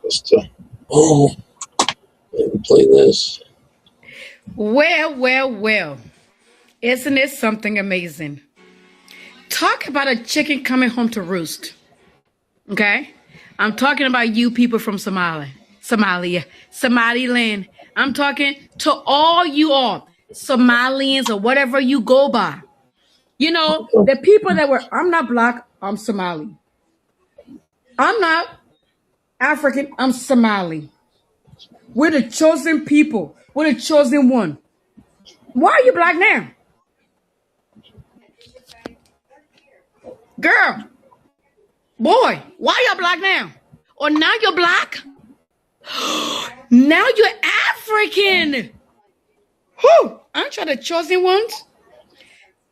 Just let me play this. Well. Isn't it something amazing? Talk about a chicken coming home to roost. Okay? I'm talking about you people from Somaliland. I'm talking to all you all, Somalians or whatever you go by. You know, the people that were, I'm not black, I'm Somali. I'm not African, I'm Somali. We're the chosen people. We're the chosen one. Why are you black now? Girl, boy, why y'all black now? Or now you're black? Now you're African. Whew, aren't you the chosen ones?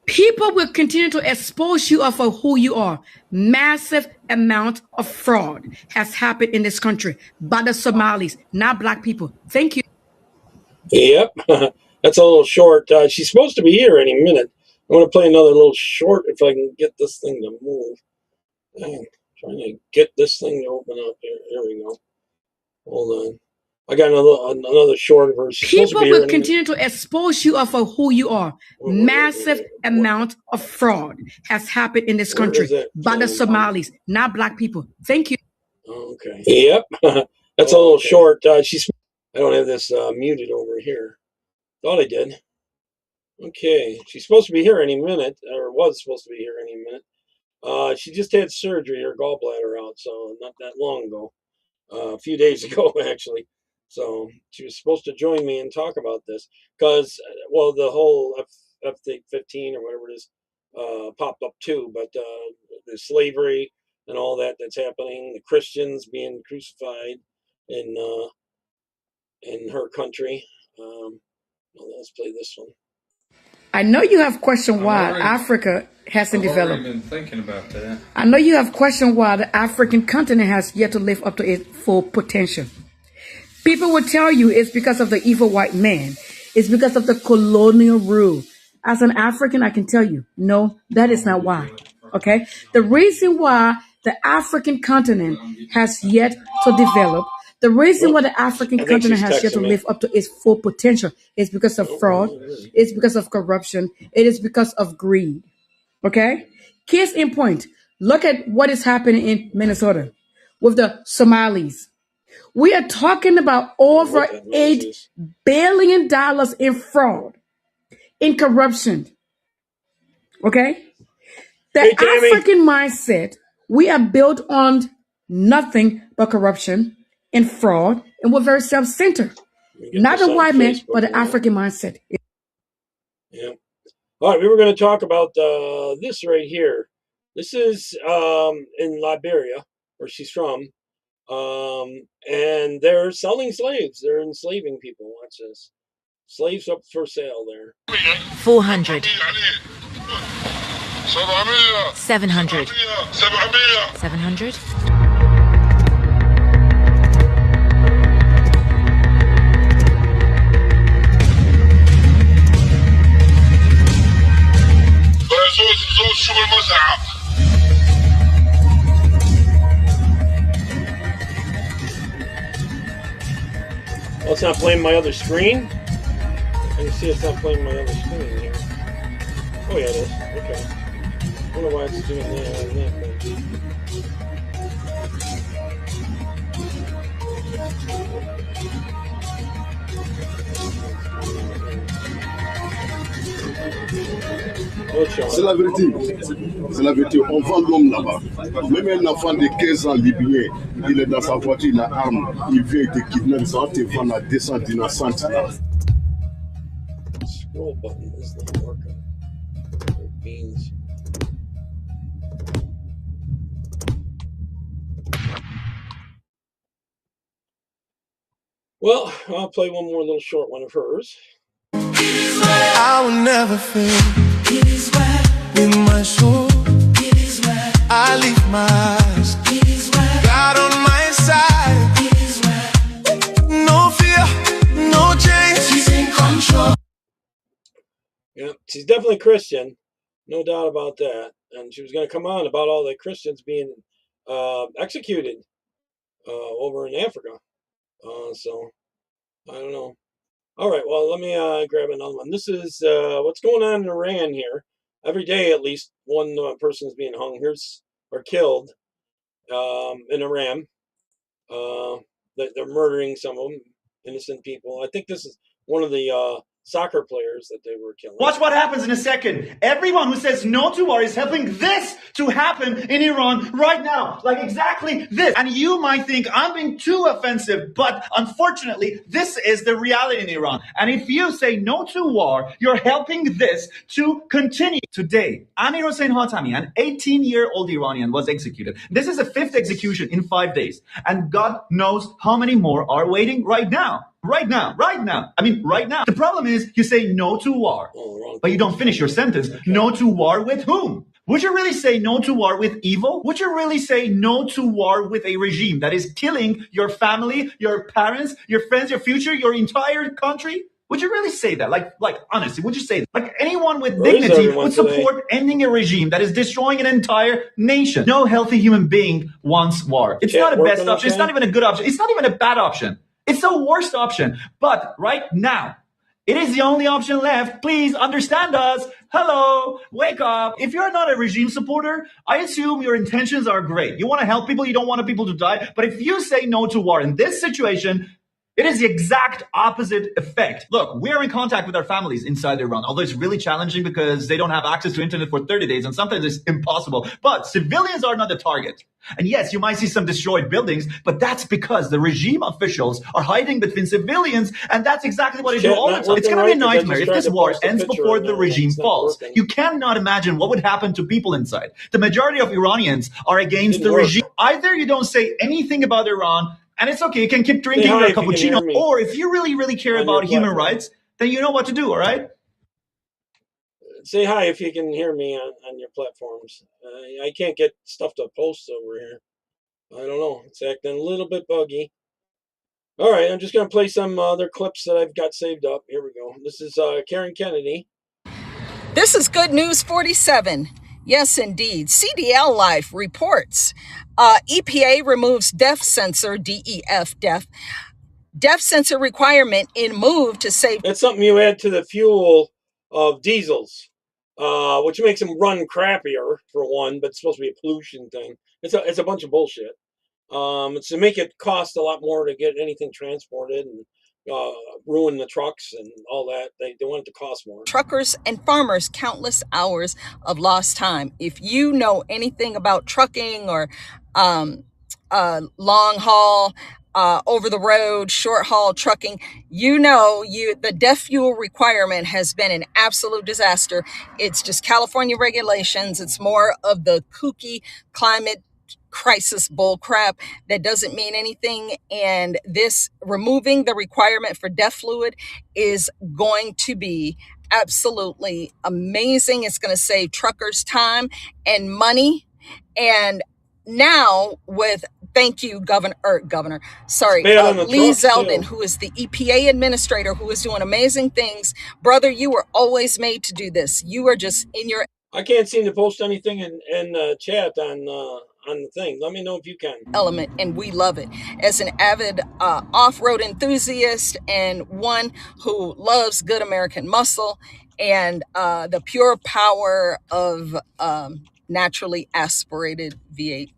People will continue to expose you for who you are. Massive amount of fraud has happened in this country by the Somalis, not black people. Thank you. Yep, that's a little short. She's supposed to be here any minute. I want to play another little short if I can get this thing to move. Dang, trying to get this thing to open up here. Here we go. Hold on. I got another short of her. People will continue to expose you for who you are. Massive amount of fraud has happened in this country by the Somalis, not black people. Thank you. Okay. Yep, that's a little short. I don't have this muted over here. Thought I did. Okay, she's supposed to be here any minute, or was supposed to be here any minute. She just had surgery, her gallbladder out, so not that long ago. A few days ago, actually. So she was supposed to join me and talk about this because, well, the whole F-15 or whatever it is popped up too. But the slavery and all that's happening, the Christians being crucified in her country. Well, let's play this one. I know you have questioned why Africa hasn't developed. I've already been thinking about that. I know you have questioned why the African continent has yet to live up to its full potential. People will tell you it's because of the evil white man. It's because of the colonial rule. As an African, I can tell you, no, that is not why. Okay? The reason why the African continent has yet to develop, the reason why the African continent has yet to live up to its full potential is because of fraud, it's because of corruption, it is because of greed. Okay? Case in point, look at what is happening in Minnesota with the Somalis. We are talking about over $8 billion in fraud, in corruption. Okay? The African mindset, we are built on nothing but corruption and fraud, and we're very self-centered. Not the white man, but the African mindset. Yeah. All right, we were going to talk about this right here. This is in Liberia, where she's from. And they're selling slaves. They're enslaving people. Watch this. Slaves up for sale there. 400. 700. 700. Well, it's not playing my other screen. I can see it's not playing my other screen here. Oh, yeah, it is. Okay. I wonder why it's doing that. C'est la vérité. C'est la vérité. On vend l'homme là-bas. Même un enfant de 15 ans libyen, il est dans sa voiture, il a arme, il vient te kidnapper, ça va te vendre à 200 dinars, 100 dinars. Scroll button is not working. Beans. Well, I'll play one more little short one of hers. I will never fail. In my soul, I lift my eyes. God on my side. No fear, no change. He's in control. Yeah, she's definitely Christian, no doubt about that. And she was going to come on about all the Christians being executed over in Africa. So I don't know. All right, well, let me grab another one. This is what's going on in Iran here. Every day, at least one person is being hung or killed in Iran. They're murdering some of them, innocent people. I think this is one of the soccer players that they were killing. Watch what happens in a second. Everyone who says no to war is helping this to happen in Iran right now. Like exactly this. And you might think I'm being too offensive, but unfortunately, this is the reality in Iran. And if you say no to war, you're helping this to continue. Today, Amir Hossein Hatami, an 18-year-old Iranian, was executed. This is the 5th execution in 5 days. And God knows how many more are waiting right now. Right now. I mean, right now. The problem is you say no to war, but you don't finish your sentence. Okay. No to war with whom? Would you really say no to war with evil? Would you really say no to war with a regime that is killing your family, your parents, your friends, your future, your entire country? Would you really say that? Like honestly, would you say that? Like anyone with dignity would support ending a regime that is destroying an entire nation. No healthy human being wants war. It's not a best option. It's not even a good option. It's not even a bad option. It's the worst option. But right now, it is the only option left. Please understand us. Hello, wake up. If you're not a regime supporter, I assume your intentions are great. You want to help people. You don't want people to die. But if you say no to war in this situation, it is the exact opposite effect. Look, we're in contact with our families inside Iran, although it's really challenging because they don't have access to internet for 30 days, and sometimes it's impossible. But civilians are not the target. And yes, you might see some destroyed buildings, but that's because the regime officials are hiding between civilians, and that's exactly what they do all the time. It's going to be a nightmare if this war ends before the regime falls. You cannot imagine what would happen to people inside. The majority of Iranians are against the regime. Either you don't say anything about Iran, and it's okay, you can keep drinking your cappuccino, or if you really, really care about human rights, then you know what to do, all right? Say hi if you can hear me on your platforms. I can't get stuff to post over here. I don't know. It's acting a little bit buggy. All right, I'm just going to play some other clips that I've got saved up. Here we go. This is Karen Kennedy. This is Good News 47. Yes, indeed. CDL Life reports EPA removes DEF sensor, DEF, DEF sensor requirement in move to save. That's something you add to the fuel of diesels, which makes them run crappier, for one, but it's supposed to be a pollution thing. It's a bunch of bullshit. It's to make it cost a lot more to get anything transported and ruin the trucks and all that. They want it to cost more. Truckers and farmers countless hours of lost time. If you know anything about trucking or long haul, over the road, short haul trucking, you know the DEF fuel requirement has been an absolute disaster. It's just California regulations. It's more of the kooky climate crisis bull crap that doesn't mean anything. And this removing the requirement for DEF fluid is going to be absolutely amazing. It's going to save truckers time and money. And now thank you, Lee Zeldin, who is the EPA administrator, who is doing amazing things. Brother, you were always made to do this. You are just in your... I can't seem to post anything in chat on the thing. Let me know if you can. Element, and we love it. As an avid off-road enthusiast and one who loves good American muscle and the pure power of naturally aspirated V8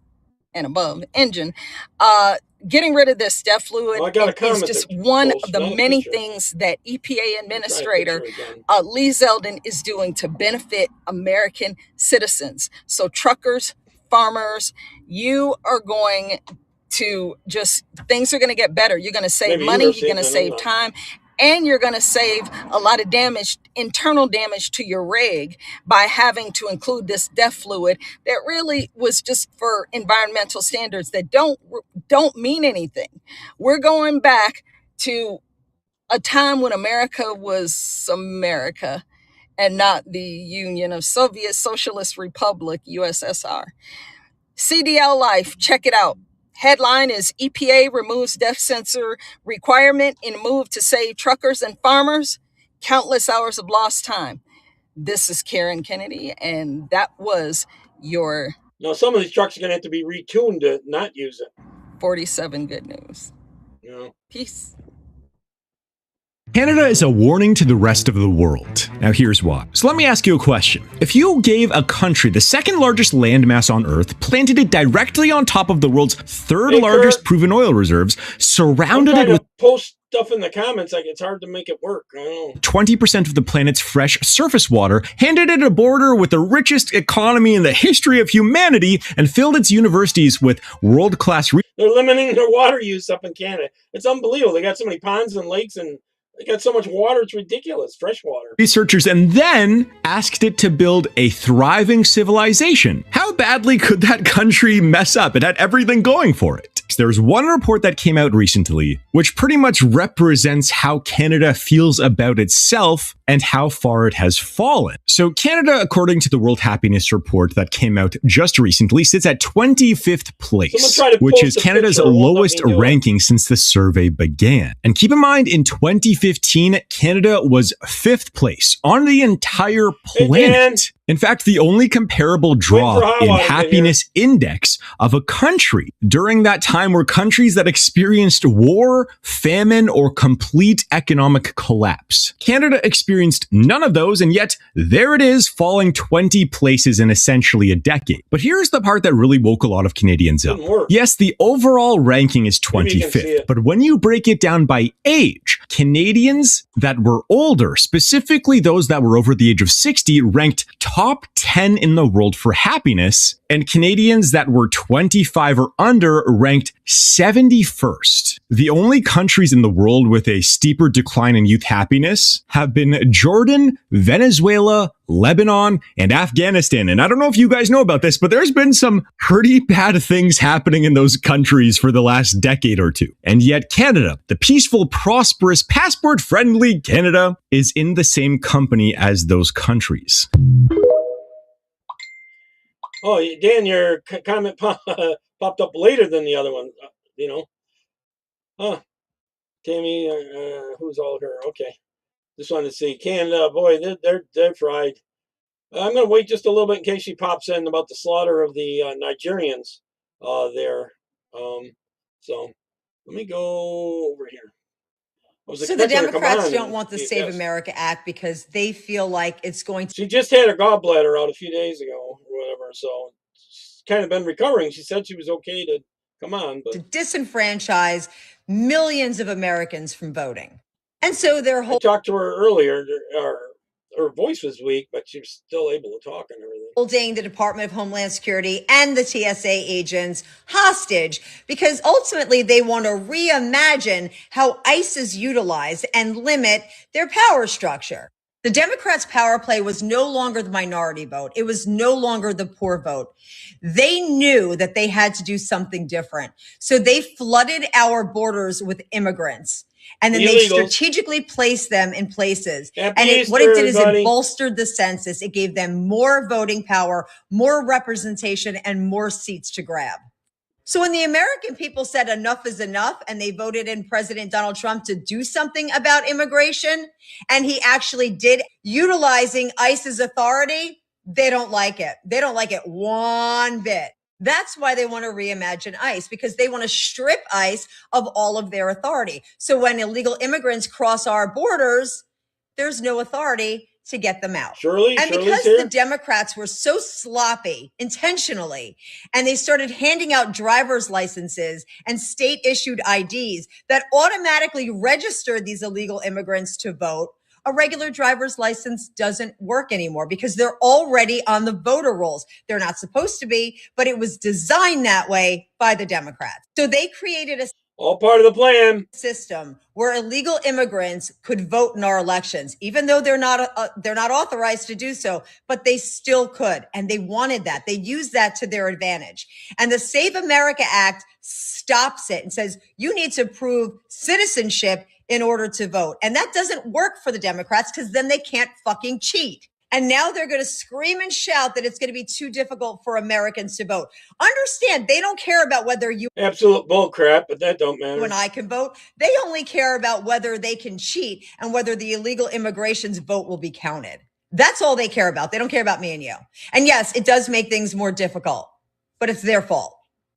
and above engine, getting rid of this DEF fluid is just one of the many things that EPA Administrator Lee Zeldin is doing to benefit American citizens. So truckers, farmers, you are going to things are going to get better. You're going to save money, you're going to save time, and you're going to save a lot of internal damage to your rig by having to include this DEF fluid that really was just for environmental standards that don't mean anything. We're going back to a time when America was America and not the Union of Soviet Socialist Republic, USSR. CDL Life, check it out. Headline is EPA removes DEF sensor requirement in move to save truckers and farmers. Countless hours of lost time. This is Karen Kennedy, and that was your... Now, some of these trucks are going to have to be retuned to not use it. 47 good news. Yeah. Peace. Canada is a warning to the rest of the world. Now here's why. So let me ask you a question. If you gave a country the second largest landmass on Earth, planted it directly on top of the world's third largest proven oil reserves, surrounded it with post stuff in the comments, like it's hard to make it work. I don't know. 20% of the planet's fresh surface water, handed it a border with the richest economy in the history of humanity, and filled its universities with world-class They're limiting their water use up in Canada. It's unbelievable. They got so many ponds and lakes and they got so much water, it's ridiculous. Fresh water. researchers, and then asked it to build a thriving civilization. How badly could that country mess up? It had everything going for it. There's one report that came out recently, which pretty much represents how Canada feels about itself and how far it has fallen. So Canada, according to the World Happiness Report that came out just recently, sits at 25th place, which is Canada's lowest ranking since the survey began. And keep in mind, in 2015, Canada was 5th place on the entire planet. In fact, the only comparable drop in happiness index of a country during that time were countries that experienced war, famine, or complete economic collapse. Canada experienced none of those, and yet there it is, falling 20 places in essentially a decade. But here's the part that really woke a lot of Canadians up. Yes, the overall ranking is 25th, but when you break it down by age, Canadians that were older, specifically those that were over the age of 60, ranked top 10 in the world for happiness, and Canadians that were 25 or under ranked 71st. The only countries in the world with a steeper decline in youth happiness have been Jordan, Venezuela, Lebanon, and Afghanistan. And I don't know if you guys know about this, but there's been some pretty bad things happening in those countries for the last decade or two. And yet Canada, the peaceful, prosperous, passport-friendly Canada, is in the same company as those countries. Oh, Dan, your comment popped up later than the other one, you know. Huh. Tammy, who's all here? Okay. Just wanted to see. Canada, boy, they're fried. I'm going to wait just a little bit in case she pops in about the slaughter of the Nigerians there. So let me go over here. So the Democrats don't want the Save America Act because they feel like it's going to... She just had her gallbladder out a few days ago or whatever, so she's kind of been recovering. She said she was okay to come on, but... to disenfranchise millions of Americans from voting. And so their whole... I talked to her earlier. Her voice was weak, but she was still able to talk and everything. Holding the Department of Homeland Security and the TSA agents hostage because ultimately they want to reimagine how ICE is utilized and limit their power structure. The Democrats' power play was no longer the minority vote. It was no longer the poor vote. They knew that they had to do something different. So they flooded our borders with immigrants. And then they strategically placed them in places. What it did is it bolstered the census. It gave them more voting power, more representation, and more seats to grab. So when the American people said enough is enough and they voted in President Donald Trump to do something about immigration, and he actually did, utilizing ICE's authority, they don't like it. They don't like it one bit. That's why they want to reimagine ICE, because they want to strip ICE of all of their authority. So when illegal immigrants cross our borders, there's no authority to get them out. And because the Democrats were so sloppy intentionally, and they started handing out driver's licenses and state issued IDs that automatically registered these illegal immigrants to vote, a regular driver's license doesn't work anymore because they're already on the voter rolls. They're not supposed to be, but it was designed that way by the Democrats. So they created a all part of the plan system where illegal immigrants could vote in our elections, even though they're not authorized to do so, but they still could. And they wanted that. They used that to their advantage. And the Save America Act stops it and says, you need to prove citizenship in order to vote. And that doesn't work for the Democrats because then they can't fucking cheat. And now they're going to scream and shout that it's going to be too difficult for Americans to vote. Understand, they don't care about whether you... absolute bull crap, but that don't matter. When I can vote, they only care about whether they can cheat and whether the illegal immigration's vote will be counted. That's all they care about. They don't care about me and you. And yes, it does make things more difficult, but it's their fault.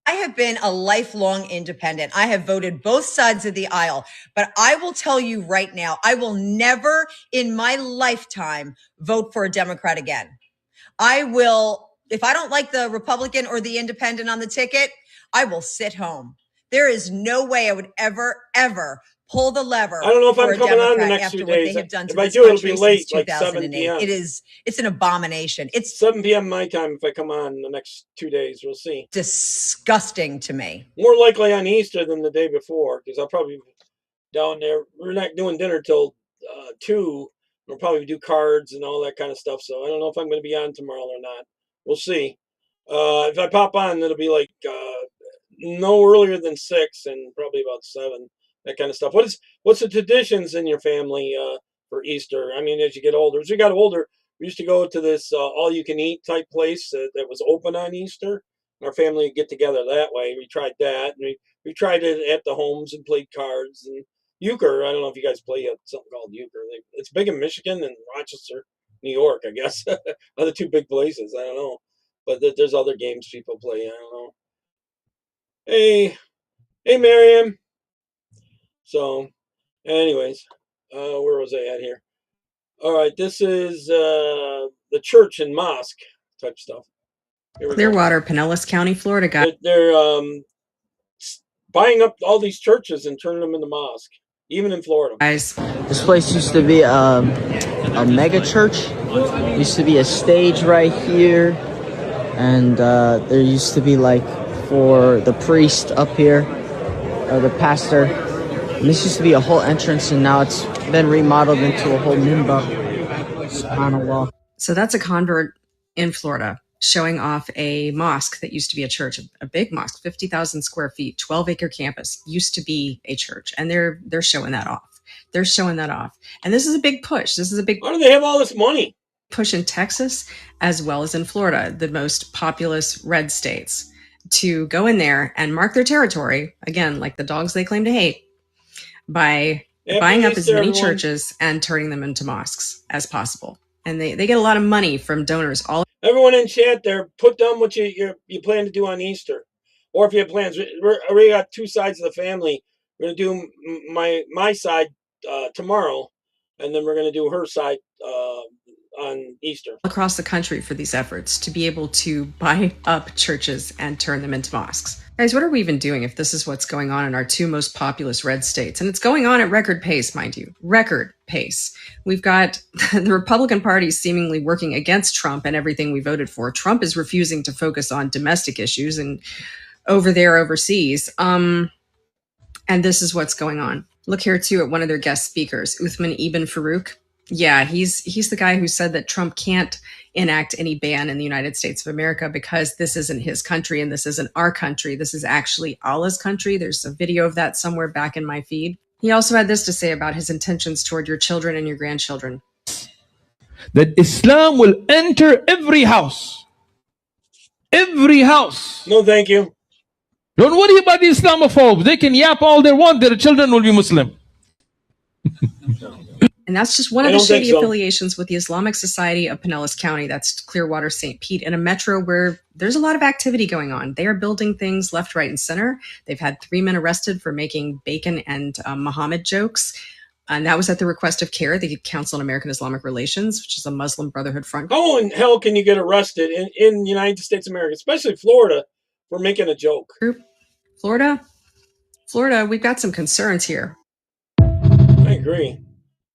I have been a lifelong independent. I have voted both sides of the aisle, but I will tell you right now, I will never in my lifetime vote for a Democrat again. I will, if I don't like the Republican or the independent on the ticket, I will sit home. There is no way I would ever pull the lever. I don't know if for I'm a coming on the Democrat next after 2 what days. they have done to If I this do, it'll country be late, since like 7 2008. p.m. It's an abomination. It's 7 p.m. my time if I come on the next 2 days. We'll see. disgusting to me. More likely on Easter than the day before, because I'll probably be down there. We're not doing dinner till 2. We'll probably do cards and all that kind of stuff. So I don't know if I'm going to be on tomorrow or not. We'll see. If I pop on, it'll be like no earlier than 6 and probably about 7. That kind of stuff. What's the traditions in your family for Easter? I mean, as you get older, as we got older, we used to go to this all-you-can-eat type place that was open on Easter. Our family would get together that way. We tried that, and we tried it at the homes and played cards and euchre. I don't know if you guys play something called euchre. It's big in Michigan and Rochester, New York, I guess. Are the 2 big places. I don't know, but there's other games people play. I don't know. Hey, Miriam. So, anyways, where was I at here? All right, this is the church and mosque type stuff. Clearwater, Pinellas County, Florida, guys. They're buying up all these churches and turning them into mosque, even in Florida. Guys, this place used to be a mega church. Used to be a stage right here, and there used to be like for the priest up here, or the pastor. And this used to be a whole entrance, and now it's been remodeled into a whole minbar. SubhanAllah. So that's a convert in Florida showing off a mosque that used to be a church, a big mosque, 50,000 square feet, 12-acre campus, used to be a church. And they're showing that off. They're showing that off. And this is a big push. This is a big Why do they have all this money? Push in Texas as well as in Florida, the most populous red states, to go in there and mark their territory, again, like the dogs they claim to hate, by buying up as many churches and turning them into mosques as possible. And they get a lot of money from donors. Everyone in chat there, put down what you plan to do on Easter. Or if you have plans. We got 2 sides of the family. We're going to do my side tomorrow, and then we're going to do her side on Easter. Across the country for these efforts to be able to buy up churches and turn them into mosques. Guys, what are we even doing if this is what's going on in our 2 most populous red states? And it's going on at record pace, mind you, record pace. We've got the Republican Party seemingly working against Trump and everything we voted for. Trump is refusing to focus on domestic issues and over there overseas. And this is what's going on. Look here too at one of their guest speakers, Uthman Ibn Farouk. Yeah, he's the guy who said that Trump can't enact any ban in the United States of America because this isn't his country and this isn't our country. This is actually Allah's country. There's a video of that somewhere back in my feed. He also had this to say about his intentions toward your children and your grandchildren. That Islam will enter every house. Every house. No, thank you. Don't worry about the Islamophobes. They can yap all they want. Their children will be Muslim. And that's just one of the shady affiliations with the Islamic Society of Pinellas County. That's Clearwater, St. Pete, in a metro where there's a lot of activity going on. They are building things left, right, and center. They've had 3 men arrested for making bacon and Muhammad jokes. And that was at the request of CARE, the Council on American Islamic Relations, which is a Muslim Brotherhood front. How in hell can you get arrested in the United States of America, especially Florida, for making a joke? Florida, we've got some concerns here. I agree.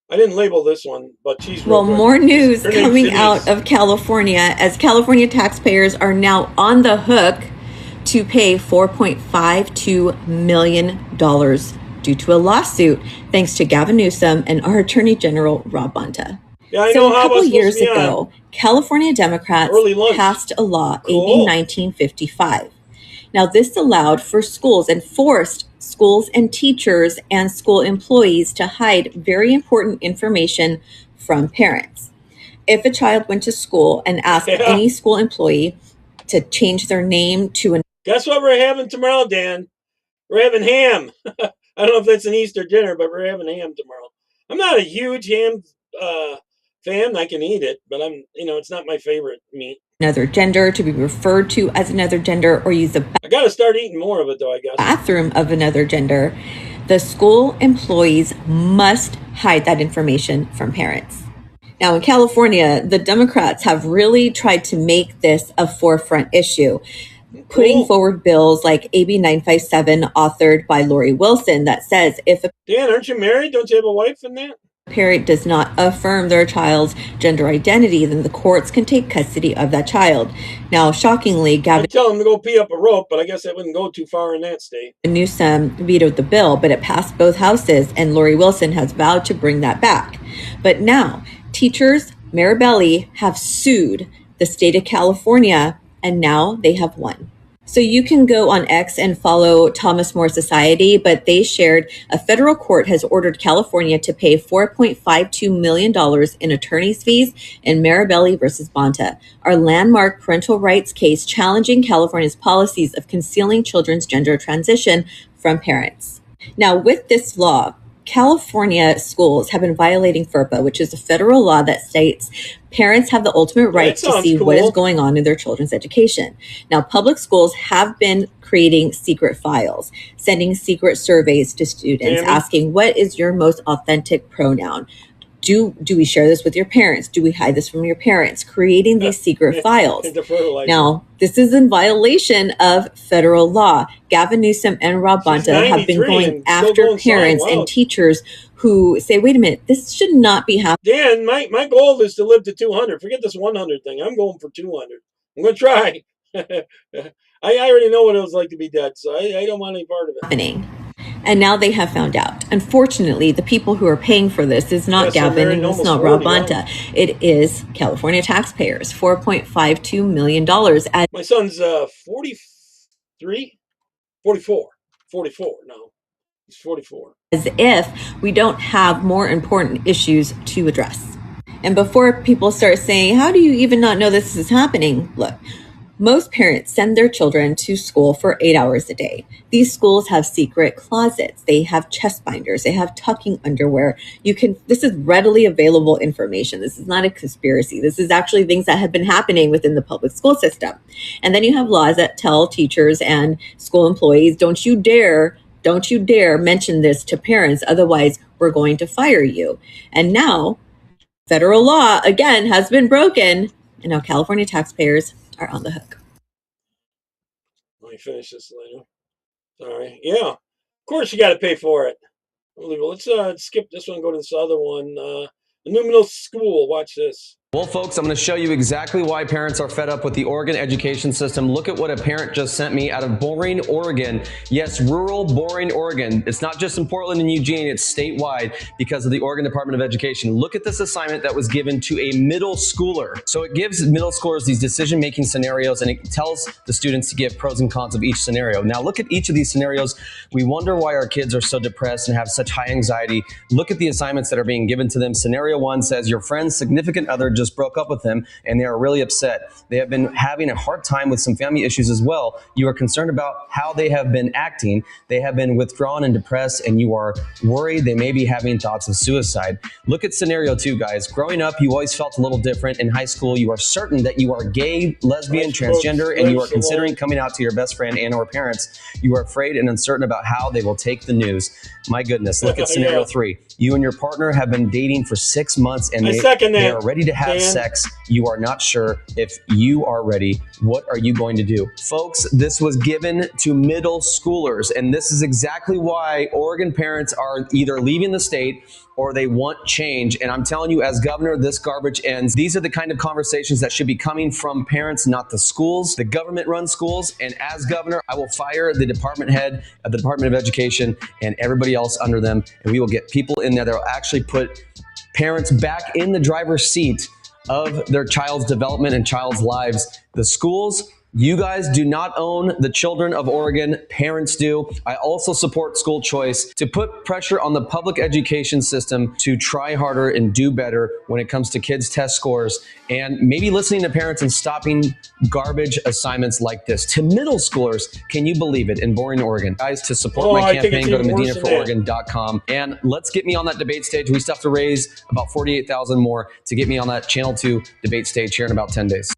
I didn't label this one, but she's well, more news coming out of California as California taxpayers are now on the hook to pay $4.52 million due to a lawsuit, thanks to Gavin Newsom and our Attorney General, Rob Bonta. Yeah, so a couple years ago, California Democrats passed a law, AB 1955. Now, this allowed for schools and forced schools and teachers and school employees to hide very important information from parents. If a child went to school and asked any school employee to change their name to an... Guess what we're having tomorrow, Dan? We're having ham. I don't know if that's an Easter dinner, but we're having ham tomorrow. I'm not a huge ham fan. I can eat it, but it's not my favorite meat. another gender, to be referred to as another gender, or use the I gotta start eating more of it, though, I guess. bathroom of another gender, the school employees must hide that information from parents. Now, in California, the Democrats have really tried to make this a forefront issue, putting forward bills like AB 957, authored by Lori Wilson, that says if a Dan, aren't you married? Don't you have a wife in that? parent does not affirm their child's gender identity, then the courts can take custody of that child. Now, shockingly, Gavin tell him to go pee up a rope, but I guess that wouldn't go too far in that state. Newsom vetoed the bill, but it passed both houses, and Lori Wilson has vowed to bring that back. But now, teachers, Maribelli, have sued the state of California, and now they have won. So you can go on X and follow Thomas More Society, but they shared a federal court has ordered California to pay $4.52 million in attorney's fees in Maribelli versus Bonta, our landmark parental rights case challenging California's policies of concealing children's gender transition from parents. Now, with this law, California schools have been violating FERPA, which is a federal law that states parents have the ultimate right to see what is going on in their children's education. Now, public schools have been creating secret files, sending secret surveys to students, asking, what is your most authentic pronoun? Do we share this with your parents? Do we hide this from your parents? Creating these secret files. Now, this is in violation of federal law. Gavin Newsom and Rob Bonta have been going after parents and teachers who say, wait a minute, this should not be happening. Dan, my goal is to live to 200. Forget this 100 thing. I'm going for 200. I'm going to try. I already know what it was like to be dead, so I don't want any part of it. And now they have found out. Unfortunately, the people who are paying for this is not Gavin and it's not Rob Bonta. It is California taxpayers, $4.52 million. My son's 43? 44. 44 now. He's 44. As if we don't have more important issues to address. And before people start saying, how do you even not know this is happening? Look. Most parents send their children to school for 8 hours a day. These schools have secret closets. They have chest binders. They have tucking underwear. This is readily available information. This is not a conspiracy. This is actually things that have been happening within the public school system. And then you have laws that tell teachers and school employees, don't you dare mention this to parents. Otherwise, we're going to fire you. And now federal law again has been broken. And now California taxpayers are on the hook. Let me finish this later. Sorry. Yeah. Of course you got to pay for it. Let's skip this one and go to this other one. The new middle school. Watch this. Well, folks, I'm going to show you exactly why parents are fed up with the Oregon education system. Look at what a parent just sent me out of Boring, Oregon. Yes, rural Boring, Oregon. It's not just in Portland and Eugene, it's statewide because of the Oregon Department of Education. Look at this assignment that was given to a middle schooler. So it gives middle schoolers these decision-making scenarios, and it tells the students to give pros and cons of each scenario. Now, look at each of these scenarios. We wonder why our kids are so depressed and have such high anxiety. Look at the assignments that are being given to them. Scenario 1 says your friend's significant other just broke up with him and they are really upset. They have been having a hard time with some family issues as well. You are concerned about how they have been acting. They have been withdrawn and depressed, and you are worried they may be having thoughts of suicide. Look at scenario 2, guys. Growing up, you always felt a little different. In high school, you are certain that you are gay, lesbian, transgender, and you are considering coming out to your best friend and or parents. You are afraid and uncertain about how they will take the news. My goodness, look at scenario 3. You and your partner have been dating for 6 months and they are ready to have sex. You are not sure if you are ready. What are you going to do? Folks, this was given to middle schoolers, and this is exactly why Oregon parents are either leaving the state or they want change. And I'm telling you, as governor, this garbage ends. These are the kind of conversations that should be coming from parents, not the schools. The government runs schools, and as governor, I will fire the department head of the Department of Education and everybody else under them, and we will get people in there that will actually put parents back in the driver's seat of their child's development and child's lives. The schools, you guys do not own the children of Oregon. Parents do. I also support school choice to put pressure on the public education system to try harder and do better when it comes to kids' test scores, and maybe listening to parents and stopping garbage assignments like this to middle schoolers. Can you believe it? In Boring, Oregon. Guys, to support my campaign, go to MedinaForOregon.com and let's get me on that debate stage. We still have to raise about $48,000 more to get me on that Channel 2 debate stage here in about 10 days.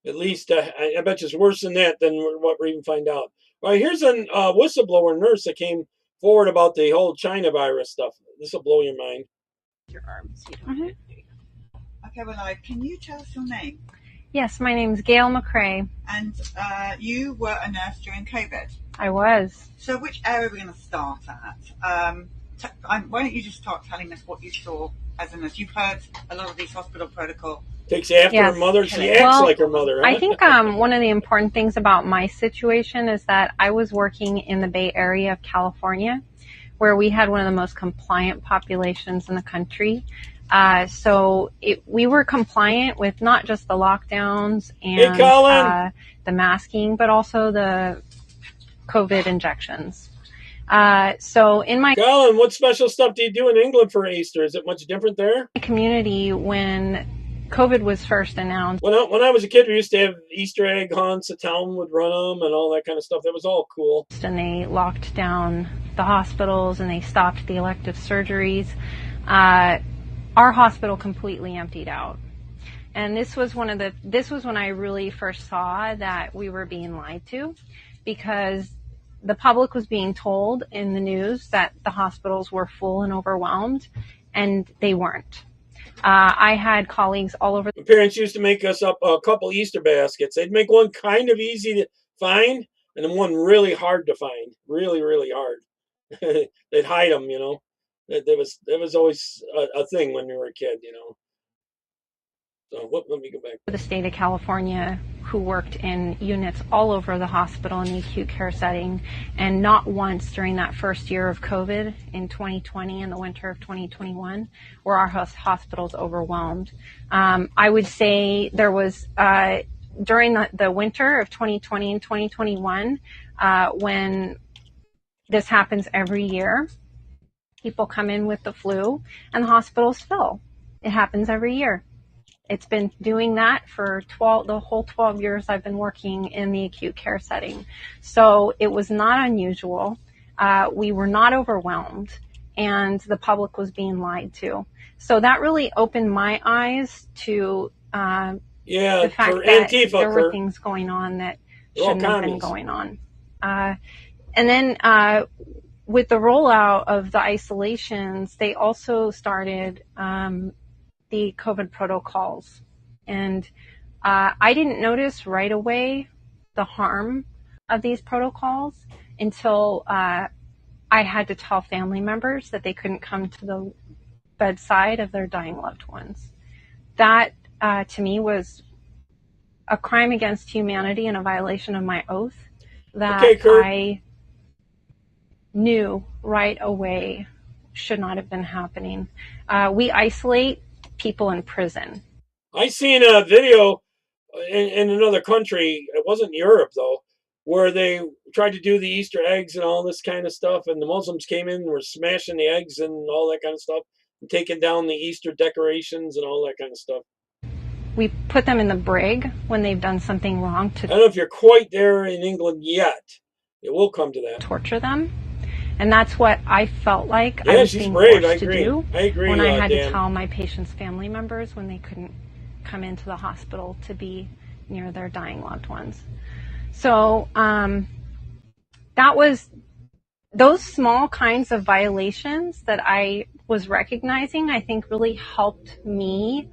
At least I bet you it's worse than that than what we're even find out. All right, here's a whistleblower nurse that came forward about the whole China virus stuff. This will blow your mind. Your arms. Okay, well, can you tell us your name? Yes, my name's Gail McCrae. And you were a nurse during COVID. I was. So which area are we going to start at? Why don't you just start telling us what you saw as a nurse? You've heard a lot of these hospital protocols. Takes after her mother. She acts like her mother. Huh? I think one of the important things about my situation is that I was working in the Bay Area of California, where we had one of the most compliant populations in the country. So we were compliant with not just the lockdowns and the masking, but also the COVID injections. So in my Colin, what special stuff do you do in England for Easter? Is it much different there? Community, when COVID was first announced. When I was a kid, we used to have Easter egg hunts. The town would run them and all that kind of stuff. That was all cool. And they locked down the hospitals and they stopped the elective surgeries. Our hospital completely emptied out. And this was when I really first saw that we were being lied to, because the public was being told in the news that the hospitals were full and overwhelmed, and they weren't. I had colleagues all over. My parents used to make us up a couple Easter baskets. They'd make one kind of easy to find and then one really hard to find. Really, really hard. They'd hide them, you know. There was always a thing when we were a kid, you know. So let me go back. The state of California, who worked in units all over the hospital in the acute care setting, and not once during that first year of COVID in 2020 and the winter of 2021 were our hospitals overwhelmed. I would say there was during the winter of 2020 and 2021 when this happens every year. People come in with the flu and the hospitals fill. It happens every year. It's been doing that for the whole 12 years I've been working in the acute care setting. So it was not unusual. We were not overwhelmed, and the public was being lied to. So that really opened my eyes to the fact that there were things going on that shouldn't have been going on. And then with the rollout of the isolations, they also started the COVID protocols. And I didn't notice right away the harm of these protocols until I had to tell family members that they couldn't come to the bedside of their dying loved ones. That, to me, was a crime against humanity and a violation of my oath that I knew right away should not have been happening. We isolate people in prison. I seen a video in another country, it wasn't Europe though, where they tried to do the Easter eggs and all this kind of stuff, and the Muslims came in and were smashing the eggs and all that kind of stuff, and taking down the Easter decorations and all that kind of stuff. We put them in the brig when they've done something wrong. I don't know if you're quite there in England yet. It will come to that. Torture them. And that's what I felt like I was being forced to do when I had to tell my patients' family members when they couldn't come into the hospital to be near their dying loved ones. So that was those small kinds of violations that I was recognizing, I think really helped me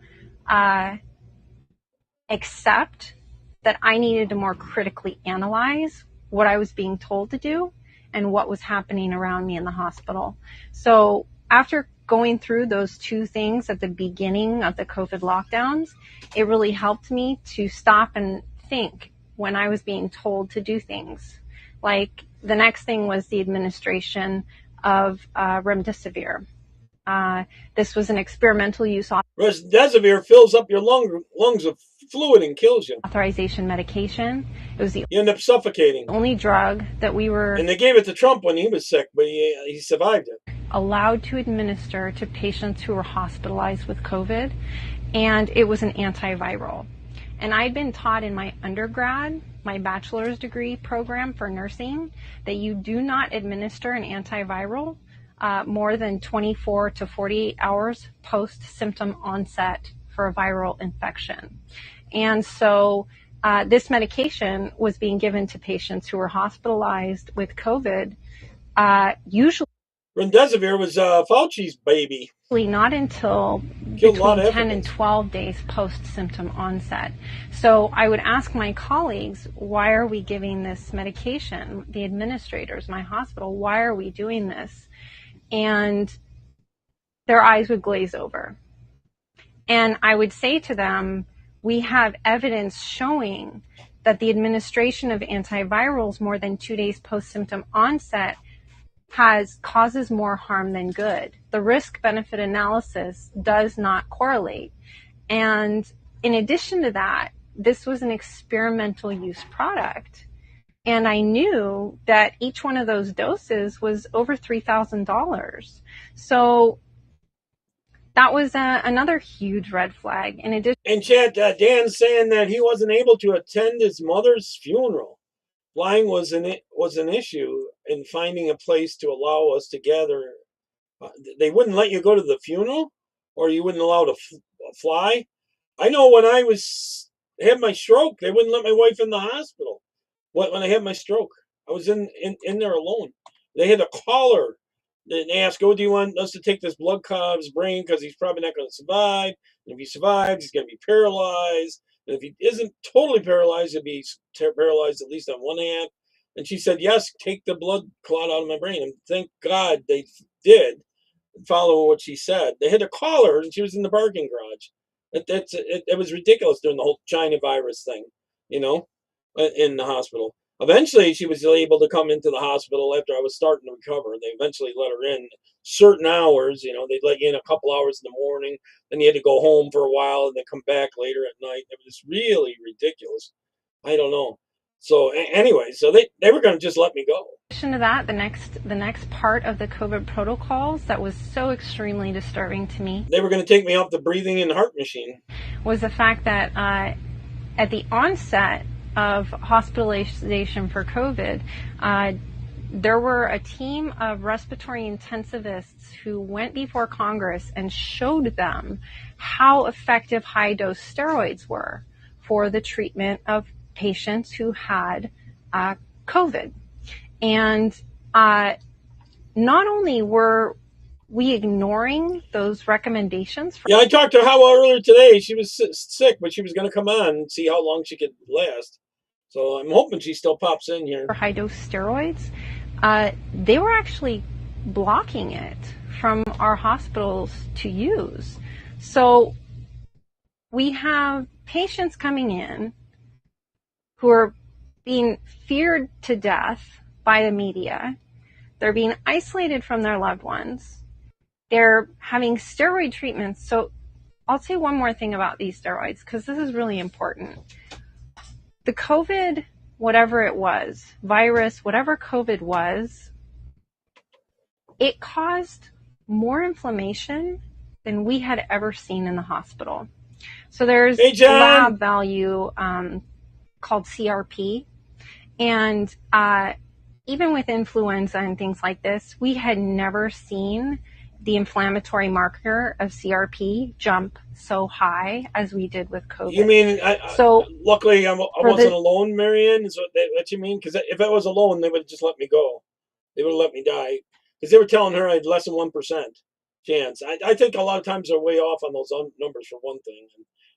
accept that I needed to more critically analyze what I was being told to do and what was happening around me in the hospital. So after going through those two things at the beginning of the COVID lockdowns, it really helped me to stop and think when I was being told to do things. Like the next thing was the administration of remdesivir. This was an experimental use. Remdesivir fills up your lungs with fluid and kills you. Authorization medication. It was you end up suffocating. Only drug that we were. And they gave it to Trump when he was sick, but he survived it. Allowed to administer to patients who were hospitalized with COVID, and it was an antiviral. And I'd been taught in my undergrad, my bachelor's degree program for nursing, that you do not administer an antiviral more than 24 to 48 hours post-symptom onset for a viral infection. And so this medication was being given to patients who were hospitalized with COVID, usually remdesivir was Fauci's baby. Not until Killed between 10 and 12 days post-symptom onset. So I would ask my colleagues, why are we giving this medication? The administrators, my hospital, why are we doing this? And their eyes would glaze over. And I would say to them, we have evidence showing that the administration of antivirals more than 2 days post-symptom onset causes more harm than good. The risk-benefit analysis does not correlate. And in addition to that, this was an experimental use product. And I knew that each one of those doses was over $3,000. So that was another huge red flag. In addition, and chat, Dan's saying that he wasn't able to attend his mother's funeral. Flying was an issue in finding a place to allow us to gather. They wouldn't let you go to the funeral, or you wouldn't allow to fly. I know when I had my stroke, they wouldn't let my wife in the hospital. When I had my stroke, I was in there alone. They had to call her and ask, "Oh, do you want us to take this blood clot out of his brain because he's probably not going to survive? And if he survives, he's going to be paralyzed. And if he isn't totally paralyzed, he'll be paralyzed at least on one hand." And she said, "Yes, take the blood clot out of my brain." And thank God they did follow what she said. They had to call her, and she was in the parking garage. It was ridiculous during the whole China virus thing, in the hospital. Eventually, she was able to come into the hospital after I was starting to recover. They eventually let her in certain hours. They'd let you in a couple hours in the morning. Then you had to go home for a while and then come back later at night. It was really ridiculous. I don't know. So anyway, so they were going to just let me go. In addition to that, the next part of the COVID protocols that was so extremely disturbing to me, they were going to take me off the breathing and heart machine, was the fact that at the onset of hospitalization for COVID, there were a team of respiratory intensivists who went before Congress and showed them how effective high-dose steroids were for the treatment of patients who had COVID. And not only were we ignoring those recommendations. Yeah, I talked to Hawa earlier today. She was sick, but she was going to come on and see how long she could last. So I'm hoping she still pops in here. For high-dose steroids, they were actually blocking it from our hospitals to use. So we have patients coming in who are being feared to death by the media. They're being isolated from their loved ones. They're having steroid treatments. So I'll say one more thing about these steroids, because this is really important. The COVID, whatever it was, virus, whatever COVID was, it caused more inflammation than we had ever seen in the hospital. So there's a lab value called CRP. And even with influenza and things like this, we had never seen the inflammatory marker of CRP jump so high as we did with COVID. You mean, luckily I wasn't alone, Marianne? Is what you mean? Because if I was alone, they would have just let me go. They would have let me die. Because they were telling her I had less than 1% chance. I think a lot of times they're way off on those numbers for one thing.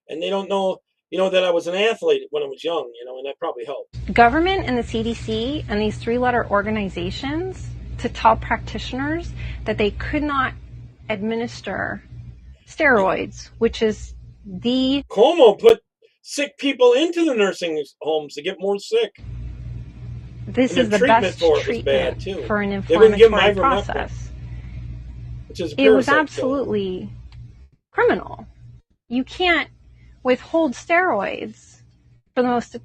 And they don't know, that I was an athlete when I was young, and that probably helped. Government and the CDC and these three-letter organizations to tell practitioners that they could not administer steroids, which is the... Cuomo put sick people into the nursing homes to get more sick. This is the best treatment for an inflammatory process. It was absolutely criminal. You can't withhold steroids for the most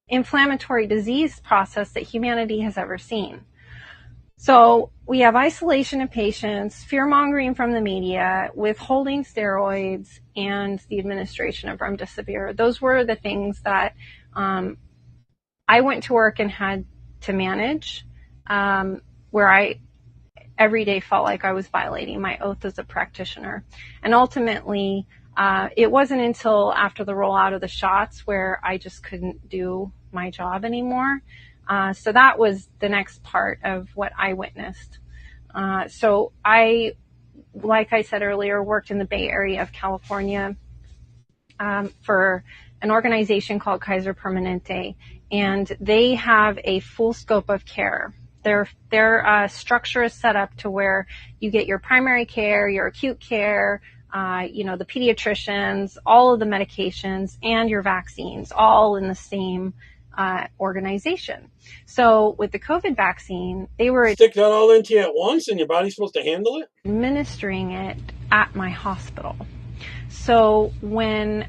inflammatory disease process that humanity has ever seen. So we have isolation of patients, fear-mongering from the media, withholding steroids, and the administration of remdesivir. Those were the things that I went to work and had to manage, where I every day felt like I was violating my oath as a practitioner. And ultimately, It wasn't until after the rollout of the shots where I just couldn't do my job anymore. So that was the next part of what I witnessed. So I, like I said earlier, worked in the Bay Area of California for an organization called Kaiser Permanente, and they have a full scope of care. Their structure is set up to where you get your primary care, your acute care, the pediatricians, all of the medications, and your vaccines, all in the same organization. So with the COVID vaccine, they were stick that all into you at once, and your body's supposed to handle it? Administering it at my hospital. So when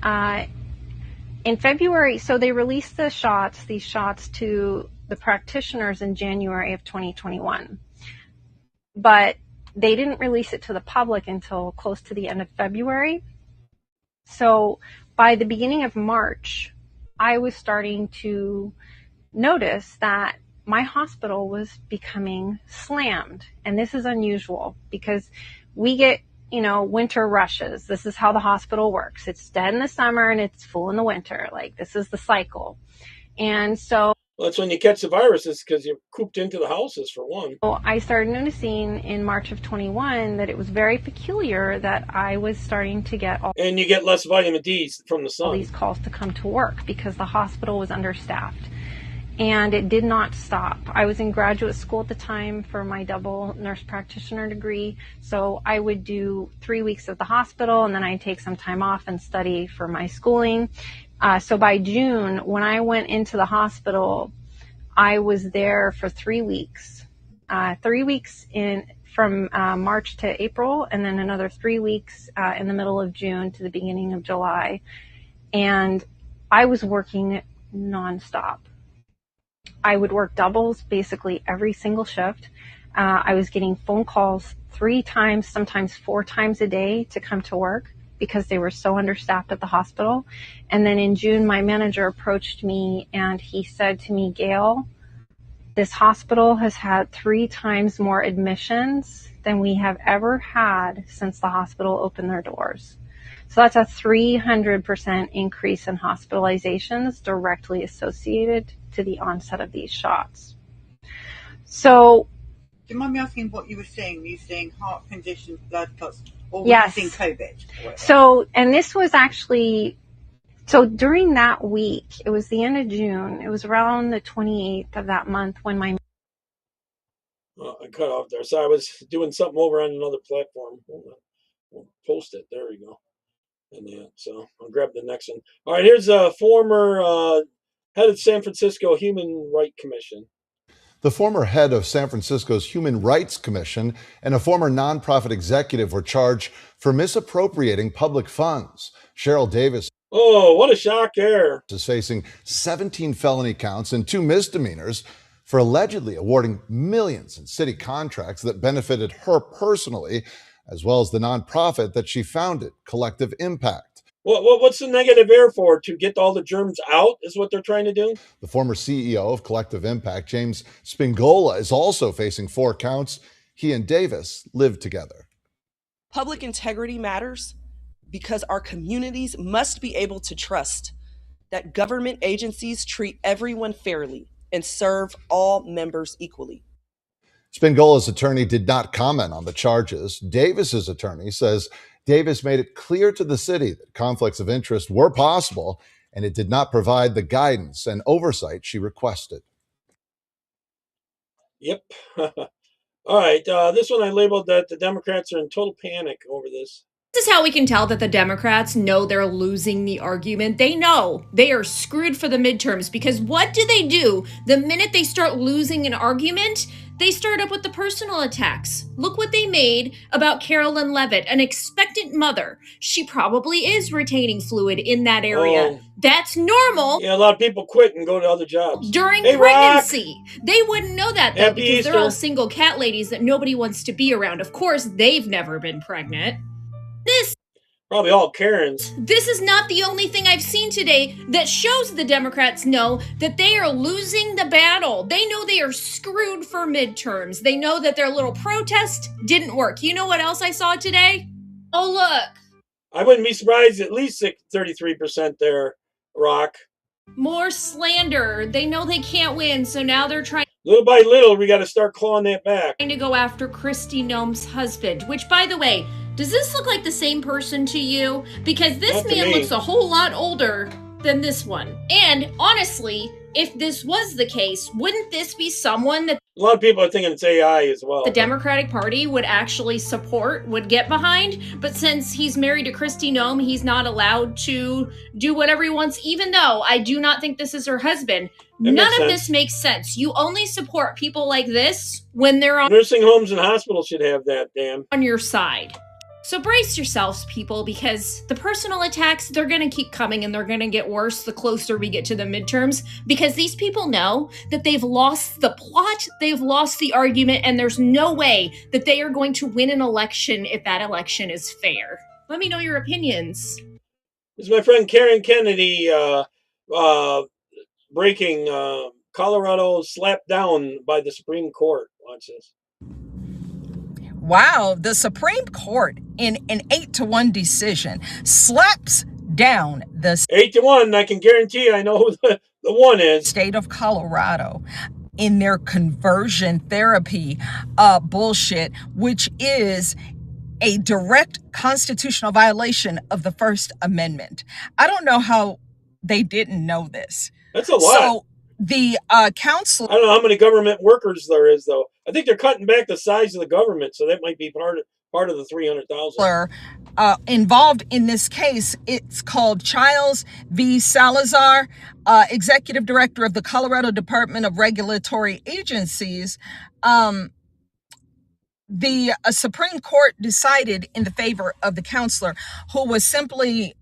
in February, so they released these shots to the practitioners in January of 2021, but they didn't release it to the public until close to the end of February. So by the beginning of March, I was starting to notice that my hospital was becoming slammed. And this is unusual because we get, winter rushes. This is how the hospital works. It's dead in the summer and it's full in the winter. Like, this is the cycle. And so well, that's when you catch the viruses, because you're cooped into the houses, for one. I started noticing in March of 21 that it was very peculiar that I was starting to get and you get less vitamin D from the sun. All these calls to come to work because the hospital was understaffed. And it did not stop. I was in graduate school at the time for my double nurse practitioner degree. So I would do 3 weeks at the hospital, and then I'd take some time off and study for my schooling. So by June, when I went into the hospital, I was there for 3 weeks. 3 weeks from March to April, and then another 3 weeks in the middle of June to the beginning of July. And I was working nonstop. I would work doubles basically every single shift. I was getting phone calls 3 times, sometimes 4 times a day to come to work because they were so understaffed at the hospital. And then in June, my manager approached me and he said to me, Gail, this hospital has had 3 times more admissions than we have ever had since the hospital opened their doors. So that's a 300% increase in hospitalizations directly associated to the onset of these shots. So, do you mind me asking what you were seeing? Were you seeing heart conditions, blood clots, or were yes. you seeing COVID? So, and this was actually, so during that week, it was the end of June, it was around the 28th of that month when my... I cut off there. So I was doing something over on another platform. We'll post it. There we go. And yeah, so I'll grab the next one. All right, here's a former head of San Francisco Human Rights Commission. The former head of San Francisco's Human Rights Commission and a former nonprofit executive were charged for misappropriating public funds. Cheryl Davis. Oh, what a shock there. Is facing 17 felony counts and 2 misdemeanors for allegedly awarding millions in city contracts that benefited her personally, as well as the nonprofit that she founded, Collective Impact. What's the negative air for? To get all the germs out is what they're trying to do? The former CEO of Collective Impact, James Spingola, is also facing 4 counts. He and Davis lived together. Public integrity matters because our communities must be able to trust that government agencies treat everyone fairly and serve all members equally. Spingola's attorney did not comment on the charges. Davis's attorney says Davis made it clear to the city that conflicts of interest were possible, and it did not provide the guidance and oversight she requested. Yep. All right. This one I labeled that the Democrats are in total panic over this. This is how we can tell that the Democrats know they're losing the argument. They know they are screwed for the midterms, because what do? The minute they start losing an argument, they start up with the personal attacks. Look what they made about Carolyn Levitt, an expectant mother. She probably is retaining fluid in that area. Oh. That's normal. Yeah, a lot of people quit and go to other jobs. During hey, pregnancy. Rock. They wouldn't know that, though, Happy because Easter. they're all single cat ladies that nobody wants to be around. Of course, they've never been pregnant. Probably all Karens. This is not the only thing I've seen today that shows the Democrats know that they are losing the battle. They know they are screwed for midterms. They know that their little protest didn't work. You know what else I saw today? Oh, look. I wouldn't be surprised at least 33% there, Rock. More slander. They know they can't win, so now they're trying. Little by little, we got to start clawing that back. To go after Kristi Noem's husband, which, by the way, does this look like the same person to you? Because this man looks a whole lot older than this one. And honestly, if this was the case, wouldn't this be someone that a lot of people are thinking it's AI as well? The Democratic Party would actually support, would get behind, but since he's married to Kristi Noem, he's not allowed to do whatever he wants, even though I do not think this is her husband. None of this makes sense. You only support people like this when they're on nursing homes and hospitals should have that, damn. On your side. So brace yourselves, people, because the personal attacks, they're going to keep coming and they're going to get worse the closer we get to the midterms, because these people know that they've lost the plot, they've lost the argument, and there's no way that they are going to win an election if that election is fair. Let me know your opinions. This is my friend Karen Kennedy breaking Colorado slapped down by the Supreme Court. Watch this. Wow, the Supreme Court in an 8-1 decision slaps down the 8-1. I can guarantee I know who the one is. State of Colorado in their conversion therapy bullshit, which is a direct constitutional violation of the First Amendment. I don't know how they didn't know this. That's a lot. So the council. I don't know how many government workers there is, though. I think they're cutting back the size of the government, so that might be part of the 300,000. Involved in this case. It's called Childs v. Salazar, executive director of the Colorado Department of Regulatory Agencies. The Supreme Court decided in the favor of the counselor, who was simply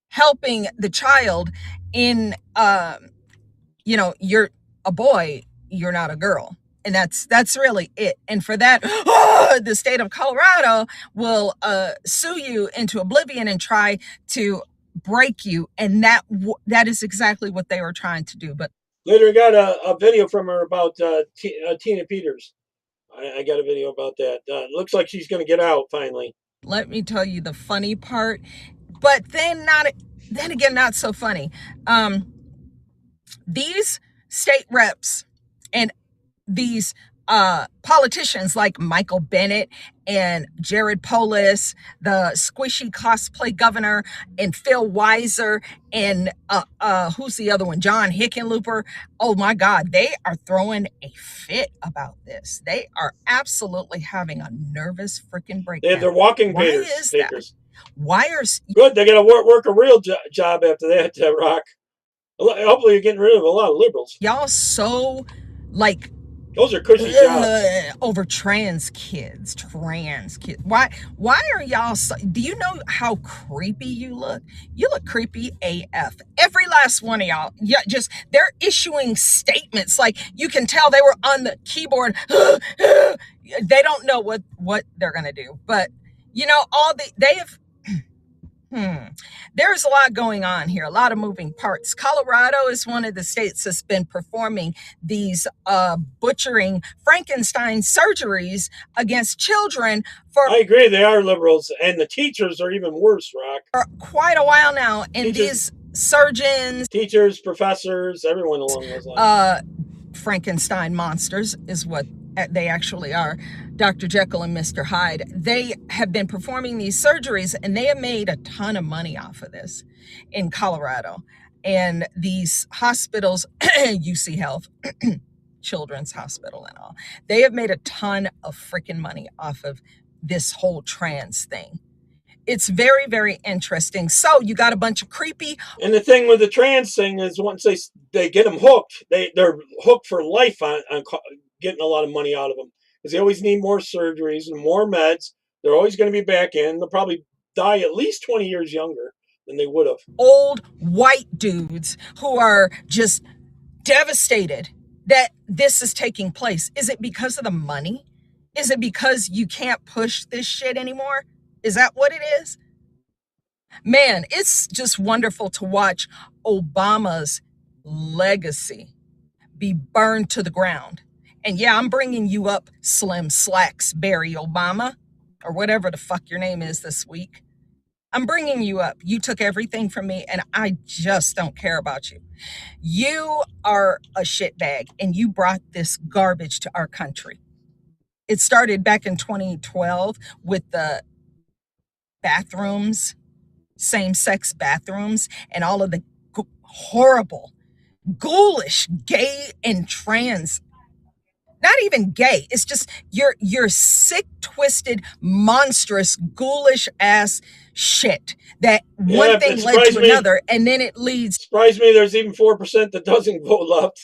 helping the child in, you're a boy, you're not a girl. And that's really it. And for that, the state of Colorado will sue you into oblivion and try to break you. And that is exactly what they were trying to do. But later, got a video from her about Tina Peters. I got a video about that. Looks like she's going to get out finally. Let me tell you the funny part, but then again, not so funny. These state reps and these politicians like Michael Bennett and Jared Polis, the squishy cosplay governor, and Phil Weiser, and who's the other one? John Hickenlooper. Oh my God, they are throwing a fit about this. They are absolutely having a nervous freaking breakdown. They're walking papers. Why are good? They're gonna work a real job after that, Rock. Hopefully, you're getting rid of a lot of liberals. Y'all so like. Those are cushy jobs. Over trans kids. Why are y'all so, do you know how creepy you look? You look creepy AF. Every last one of y'all. Yeah, just they're issuing statements like you can tell they were on the keyboard. They don't know what they're gonna do. But they have there's a lot going on here, a lot of moving parts. Colorado is one of the states that's been performing these butchering Frankenstein surgeries against children for. I agree, they are liberals, and the teachers are even worse, Rock. For quite a while now, and these surgeons, teachers, professors, everyone along those lines. Frankenstein monsters is what they actually are. Dr. Jekyll and Mr. Hyde. They have been performing these surgeries and they have made a ton of money off of this in Colorado. And these hospitals, UC Health, Children's Hospital and all, they have made a ton of freaking money off of this whole trans thing. It's very, very interesting. So you got a bunch of creepy. And the thing with the trans thing is once they get them hooked, they're hooked for life on getting a lot of money out of them. Because they always need more surgeries and more meds. They're always going to be back in. They'll probably die at least 20 years younger than they would have. Old white dudes who are just devastated that this is taking place. Is it because of the money? Is it because you can't push this shit anymore? Is that what it is? Man, it's just wonderful to watch Obama's legacy be burned to the ground. And yeah, I'm bringing you up Slim Slacks Barry Obama, or whatever the fuck your name is this week. I'm bringing you up. You took everything from me, and I just don't care about you. You are a shitbag, and you brought this garbage to our country. It started back in 2012 with the bathrooms, same-sex bathrooms, and all of the horrible, ghoulish, gay and trans. Not even gay. It's just you're sick, twisted, monstrous, ghoulish ass shit. That one thing led to another, and then it leads. Surprised me. There's even 4% that doesn't vote left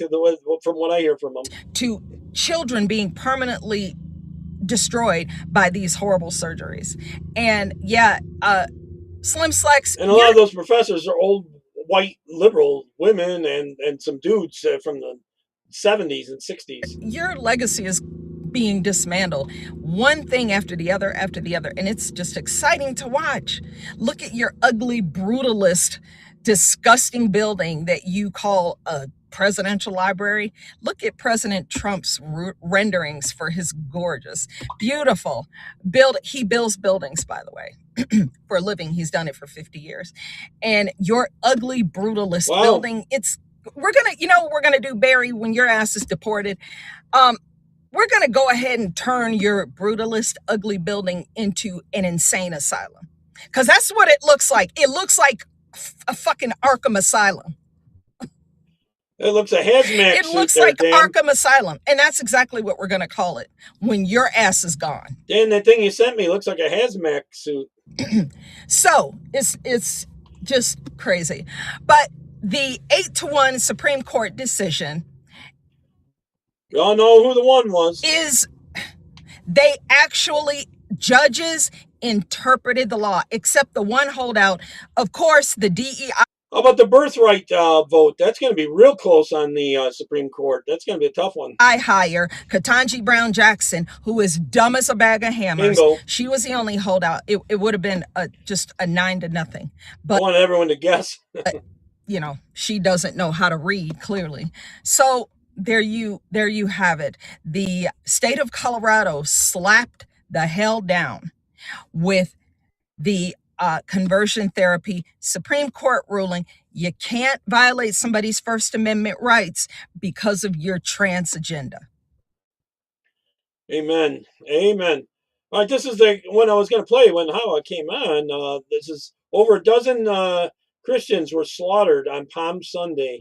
from what I hear from them. To children being permanently destroyed by these horrible surgeries, and Slim Slacks. And a lot of those professors are old white liberal women and some dudes from the 70s and 60s. Your legacy is being dismantled, one thing after the other, and it's just exciting to watch. Look at your ugly, brutalist, disgusting building that you call a presidential library. Look at President Trump's renderings for his gorgeous, beautiful he builds buildings, by the way. For a living. He's done it for 50 years. And your ugly, brutalist building, we're gonna do, Barry, when your ass is deported. We're gonna go ahead and turn your brutalist, ugly building into an insane asylum. Because that's what it looks like. It looks like a fucking Arkham Asylum. It looks a hazmat. It looks like Arkham Asylum. And that's exactly what we're gonna call it when your ass is gone. Dan, that thing you sent me looks like a hazmat suit. So it's just crazy. But the 8-1 Supreme Court decision, we all know who the one was, is they actually, judges interpreted the law, except the one holdout, of course, the DEI. How about the birthright vote? That's going to be real close on the Supreme Court. That's going to be a tough one. I hire Ketanji Brown Jackson, who is dumb as a bag of hammers. Bingo. She was the only holdout. It would have been just a 9-0. But I want everyone to guess. She doesn't know how to read, clearly. So there you have it. The state of Colorado slapped the hell down with the conversion therapy Supreme Court ruling. You can't violate somebody's First Amendment rights because of your trans agenda. Amen. Amen. All right, this is the one I was going to play when Hawa came on. This is over a dozen Christians were slaughtered on Palm Sunday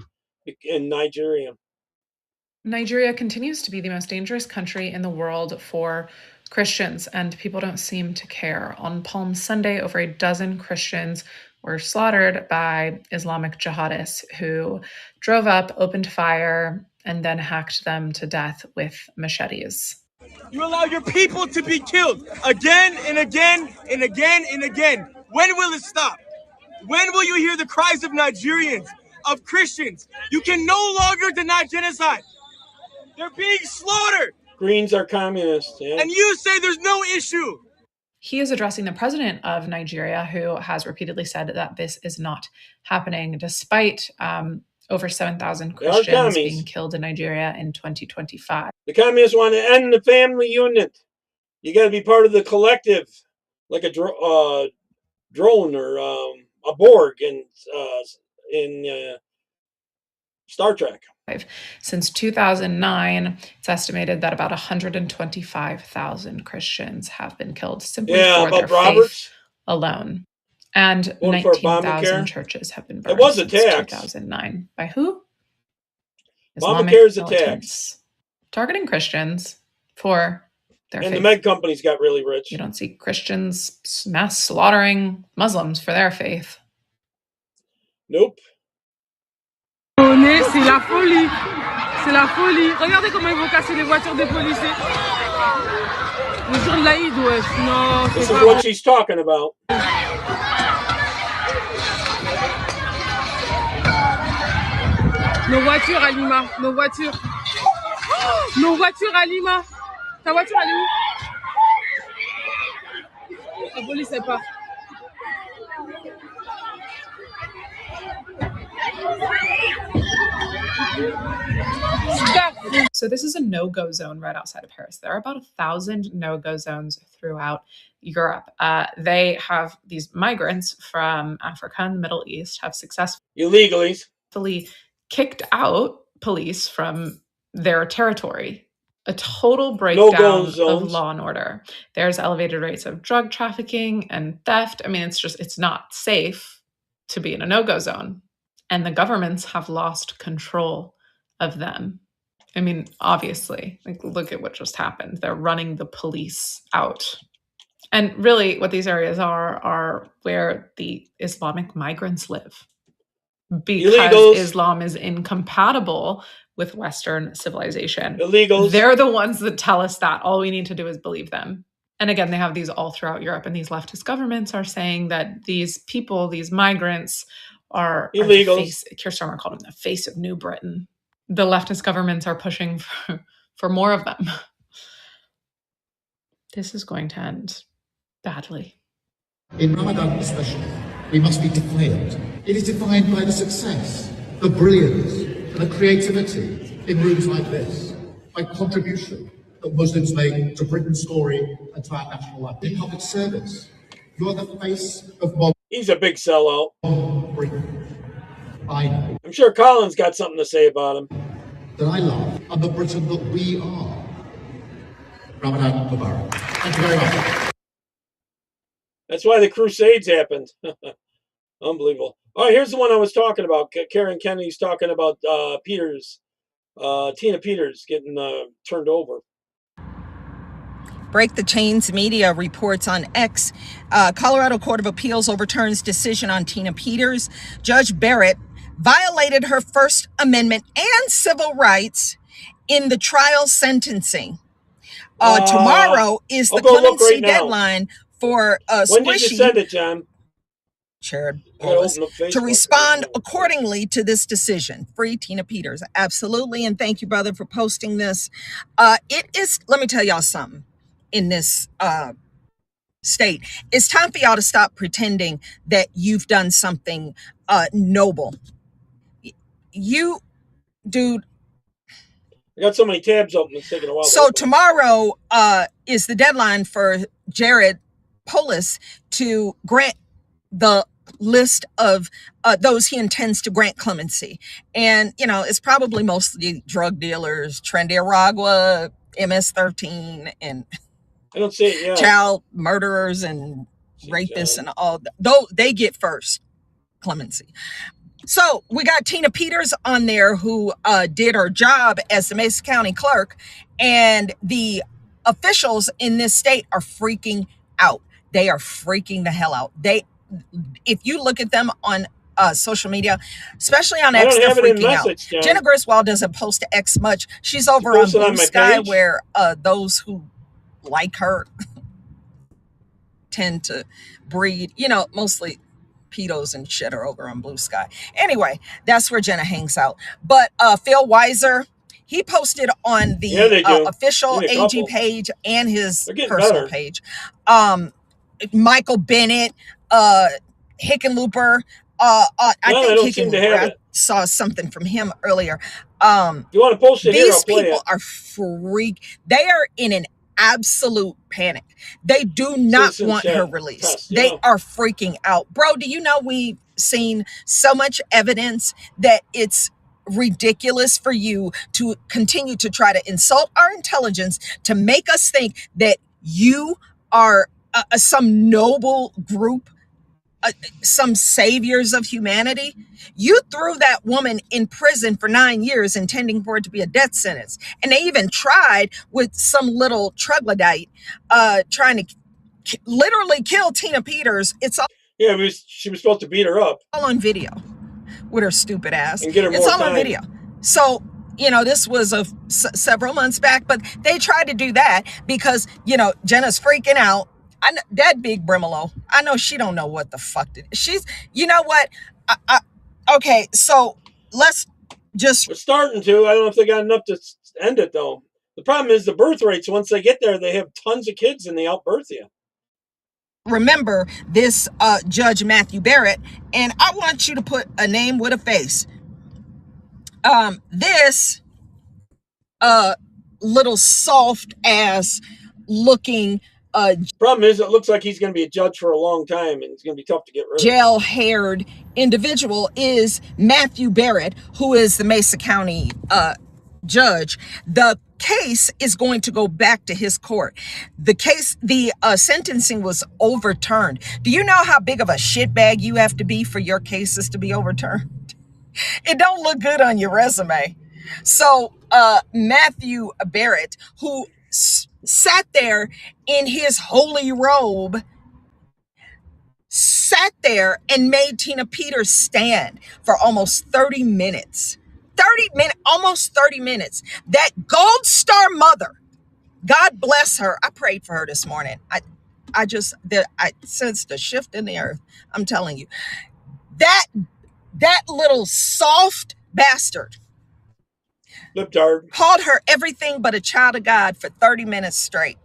in Nigeria. Nigeria continues to be the most dangerous country in the world for Christians, and people don't seem to care. On Palm Sunday, over a dozen Christians were slaughtered by Islamic jihadists who drove up, opened fire, and then hacked them to death with machetes. You allow your people to be killed again and again and again and again. When will it stop? When will you hear the cries of Nigerians, of Christians? You can no longer deny genocide. They're being slaughtered. Greens are communists. Yeah. And you say there's no issue. He is addressing the president of Nigeria, who has repeatedly said that this is not happening, despite over 7,000 Christians being killed in Nigeria in 2025. The communists want to end the family unit. You got to be part of the collective, like a drone or a Borg in Star Trek. Since 2009, it's estimated that about 125,000 Christians have been killed simply for their faith alone. And 19,000 churches have been burned since 2009. By who? Obamacare's attacks. Targeting Christians for their faith. And the med companies got really rich. You don't see Christians mass slaughtering Muslims for their faith. Nope. C'est la folie. C'est la folie. Regardez comment ils vont casser les voitures des policiers. Le jour de l'Aïd, wesh. Non, this is what she's talking about. Nos voitures à Lima. Nos voitures. Nos voitures à Lima. Ta voiture, elle est où? La police n'est pas. So So this is a no-go zone right outside of Paris. There are about 1,000 no-go zones throughout Europe. They have these migrants from Africa and the Middle East have illegally kicked out police from their territory. A total breakdown of law and order. There's elevated rates of drug trafficking and theft. I mean, it's not safe to be in a no-go zone. And the governments have lost control of them. I mean, obviously, like, look at what just happened. They're running the police out. And really what these areas are where the Islamic migrants live. Because illegals. Islam is incompatible with Western civilization. Illegals. They're the ones that tell us that. All we need to do is believe them. And again, they have these all throughout Europe, and these leftist governments are saying that these people, these migrants, are illegals. Keir Starmer called them the face of New Britain. The leftist governments are pushing for more of them. This is going to end badly. In Ramadan especially, we must be defiant. It is defined by the success, the brilliance, and the creativity in rooms like this, by contribution that Muslims make to Britain's story and to our national life. In public service, you are the face of modern. He's a big sellout. Britain. I know. I'm sure Colin's got something to say about him. That I love, and the Britain that we are. Ramadan Mubarak. Thank you very much. That's why the Crusades happened. Unbelievable. All right, here's the one I was talking about. Karen Kennedy's talking about Tina Peters getting turned over. Break the Chains Media reports on X. Colorado Court of Appeals overturns decision on Tina Peters. Judge Barrett violated her First Amendment and civil rights in the trial sentencing. Tomorrow is the clemency deadline for when did you send it, John? Chaired to respond accordingly to this decision. Free Tina Peters. Absolutely. And thank you, brother, for posting this. It is, let me tell y'all something in this state. It's time for y'all to stop pretending that you've done something noble. You, dude. I got so many tabs open, it's taking a while. So tomorrow is the deadline for Jared Polis to grant the list of those he intends to grant clemency. And, you know, it's probably mostly drug dealers, Trendy Aragua, MS-13, and I don't see it, yeah. Child murderers and rapists and all. Though they get first clemency. So we got Tina Peters on there who did her job as the Mesa County clerk, and the officials in this state are freaking out. They are freaking the hell out. If you look at them on social media, especially on X, they're freaking out. John. Jenna Griswold doesn't post to X much. She's over on Blue Sky, where those who like her tend to breed, you know, mostly pedos and shit are over on Blue Sky. Anyway, that's where Jenna hangs out. But Phil Weiser, he posted on the official AG page and his personal page. Michael Bennett, Hickenlooper. I think Hickenlooper, I saw something from him earlier. You want to post it here? These people are They are in an absolute panic. They do not want her released. They are freaking out. Bro, do you know we've seen so much evidence that it's ridiculous for you to continue to try to insult our intelligence, to make us think that you are some noble group, some saviors of humanity. You threw that woman in prison for 9 years, intending for it to be a death sentence. And they even tried with some little troglodyte trying to literally kill Tina Peters. It's all she was supposed to beat her up. All on video with her stupid ass. And get her it's all on video. So, you know, this was several months back, but they tried to do that because, you know, Jenna's freaking out. That big Brimolo, I know she don't know what the fuck she's, you know what? Okay, so let's just. We're starting to. I don't know if they got enough to end it, though. The problem is the birth rates. Once they get there, they have tons of kids and they outbirth you. Remember this Judge Matthew Barrett, and I want you to put a name with a face. This little soft ass looking problem is it looks like he's going to be a judge for a long time, and it's going to be tough to get rid of. Gel-haired individual is Matthew Barrett, who is the Mesa County judge. The case is going to go back to his court. The sentencing was overturned. Do you know how big of a shitbag you have to be for your cases to be overturned? It don't look good on your resume. So Matthew Barrett, who sat there in his holy robe, sat there and made Tina Peters stand for almost 30 minutes. Almost 30 minutes. That gold star mother, God bless her. I prayed for her this morning. I sensed a shift in the earth. I'm telling you. That little soft bastard Lipdard called her everything but a child of God for 30 minutes straight.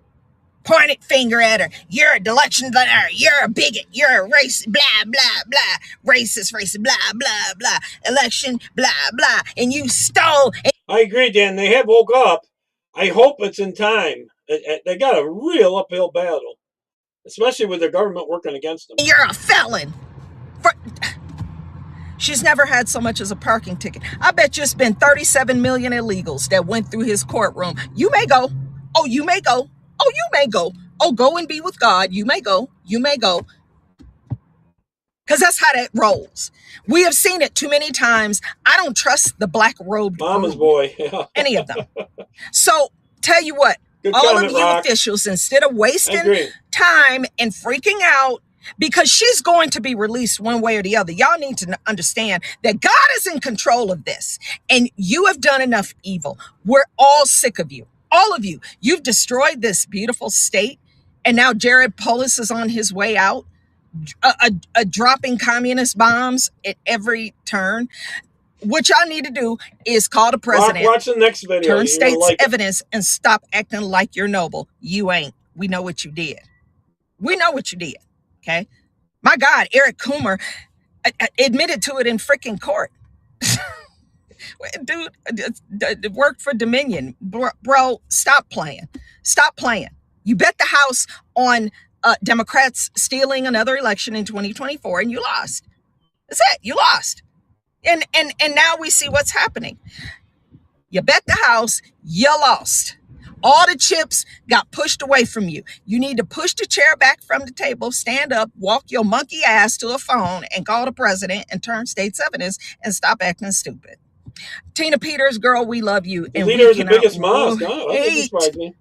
Pointed finger at her. You're a election denier. You're a bigot. You're a racist. Blah, blah, blah. Racist, blah, blah, blah. Election, blah, blah. And you stole. I agree, Dan. They have woke up. I hope it's in time. They got a real uphill battle, especially with their government working against them. You're a felon. She's never had so much as a parking ticket. I bet you it's been 37 million illegals that went through his courtroom. You may go. Oh, you may go. Oh, you may go. Oh, go and be with God. You may go. You may go. Because that's how that rolls. We have seen it too many times. I don't trust the black-robed mama's boy. Any of them. So, tell you what. Good all comment, of you Rock. officials, instead of wasting time and freaking out, because she's going to be released one way or the other. Y'all need to understand that God is in control of this. And you have done enough evil. We're all sick of you. All of you. You've destroyed this beautiful state. And now Jared Polis is on his way out, dropping communist bombs at every turn. What y'all need to do is call the president. Watch the next video. Turn state's evidence and stop acting like you're noble. You ain't. We know what you did. We know what you did. Okay? My God, Eric Coomer admitted to it in freaking court. Dude, worked for Dominion. Bro, stop playing. Stop playing. You bet the house on Democrats stealing another election in 2024 and you lost. That's it. You lost. And now we see what's happening. You bet the house, you lost. All the chips got pushed away from you. You need to push the chair back from the table, stand up, walk your monkey ass to a phone and call the president and turn state's evidence and stop acting stupid. Tina Peters, girl, we love you. The leader of the biggest mosque. Oh, that doesn't surprise me.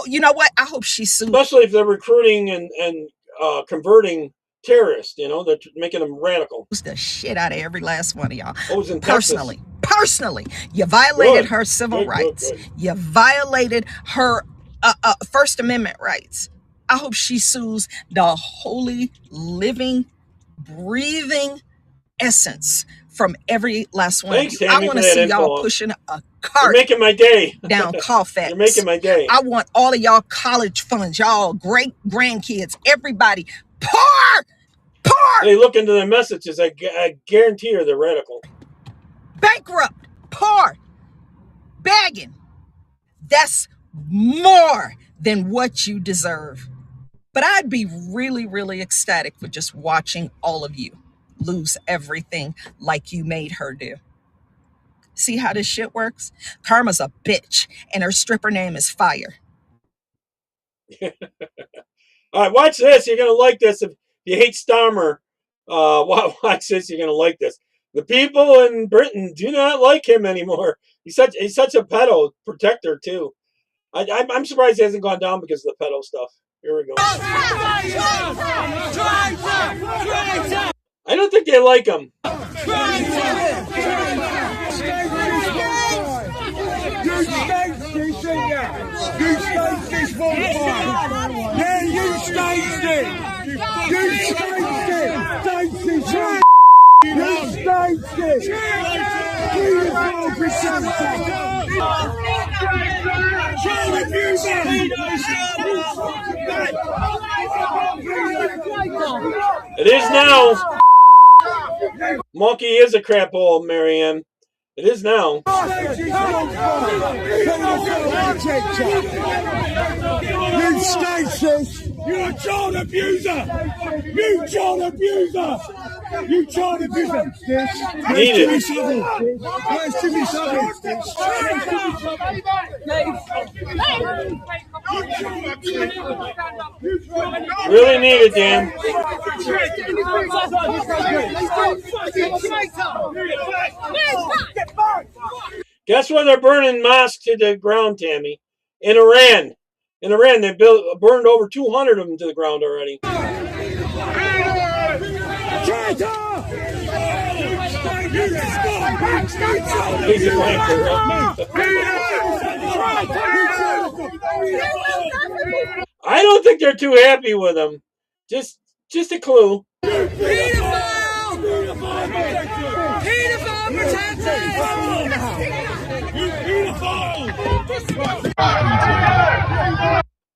You know what? I hope she sues. Especially if they're recruiting and converting terrorists, they're making them radical. The shit out of every last one of y'all. Personally, you violated her civil rights. You violated her First Amendment rights. I hope she sues the holy, living, breathing essence from every last one Thanks, of you. Tammy, I want to see y'all pushing a cart. You're making my day. Down Colfax. You're making my day. I want all of y'all college funds, y'all great grandkids, everybody. Pour! They look into the messages. I guarantee you they're radical. Bankrupt. Poor. Begging. That's more than what you deserve. But I'd be really, really ecstatic with just watching all of you lose everything like you made her do. See how this shit works? Karma's a bitch, and her stripper name is Fire. All right, watch this. You're going to like this. If you hate Starmer, watch this. You're going to like this. The people in Britain do not like him anymore. He's such a pedo protector, too. I'm surprised he hasn't gone down because of the pedo stuff. Here we go. I don't think they like him. It is now. Monkey is a crap hole, Marianne. It is now. You statist! You're a child abuser! You child abuser! You child abuser! Need it. Where's Jimmy Savage? Really need it, Dan. Guess where they're burning mosques to the ground, Tammy? In Iran. In Iran, they burned over 200 of them to the ground already. He's a flanker, I don't think they're too happy with him. Just a clue.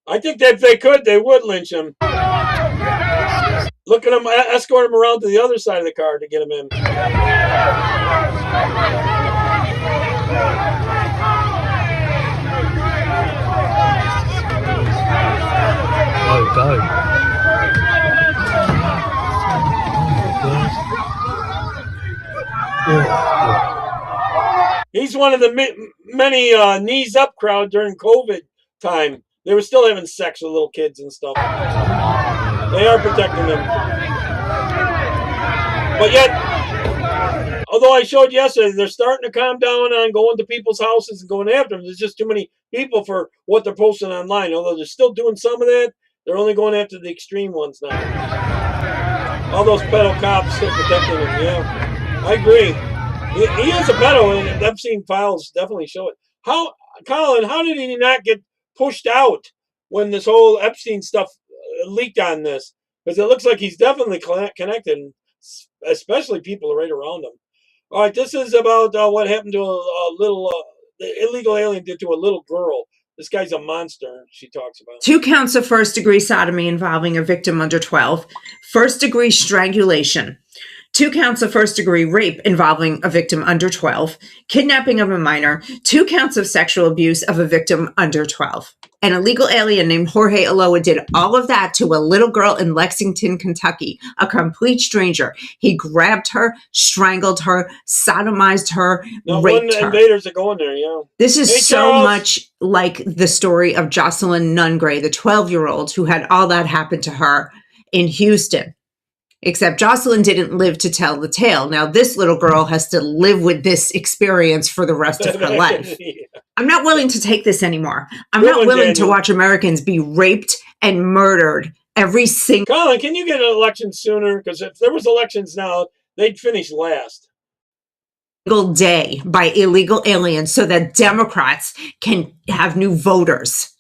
I think that if they could, they would lynch him. Look at him, escort him around to the other side of the car to get him in. Oh, go. He's one of the many knees up crowd during COVID time. They were still having sex with little kids and stuff. They are protecting them. But yet, although I showed yesterday, they're starting to calm down on going to people's houses and going after them. There's just too many people for what they're posting online. Although they're still doing some of that, they're only going after the extreme ones now. All those pedo cops protecting them, yeah. I agree. He is a pedo, and Epstein files definitely show it. Colin, how did he not get pushed out when this whole Epstein stuff leaked on this? Because it looks like he's definitely connected, especially people right around him. All right, this is about what happened to a little the illegal alien did to a little girl. This guy's a monster, she talks about. 2 counts of first-degree sodomy involving a victim under 12, first-degree strangulation, 2 counts of first-degree rape involving a victim under 12, kidnapping of a minor, 2 counts of sexual abuse of a victim under 12. An illegal alien named Jorge Aloa did all of that to a little girl in Lexington, Kentucky, a complete stranger. He grabbed her, strangled her, sodomized her, raped her. Invaders are going there, yeah. This is so much like the story of Jocelyn Nungray, the 12-year-old who had all that happen to her in Houston. Except Jocelyn didn't live to tell the tale. Now this little girl has to live with this experience for the rest of her life. Yeah. I'm not willing to take this anymore. I'm not willing to watch Americans be raped and murdered every single... Colin, can you get an election sooner? Because if there was elections now, they'd finish last. ...day by illegal aliens so that Democrats can have new voters.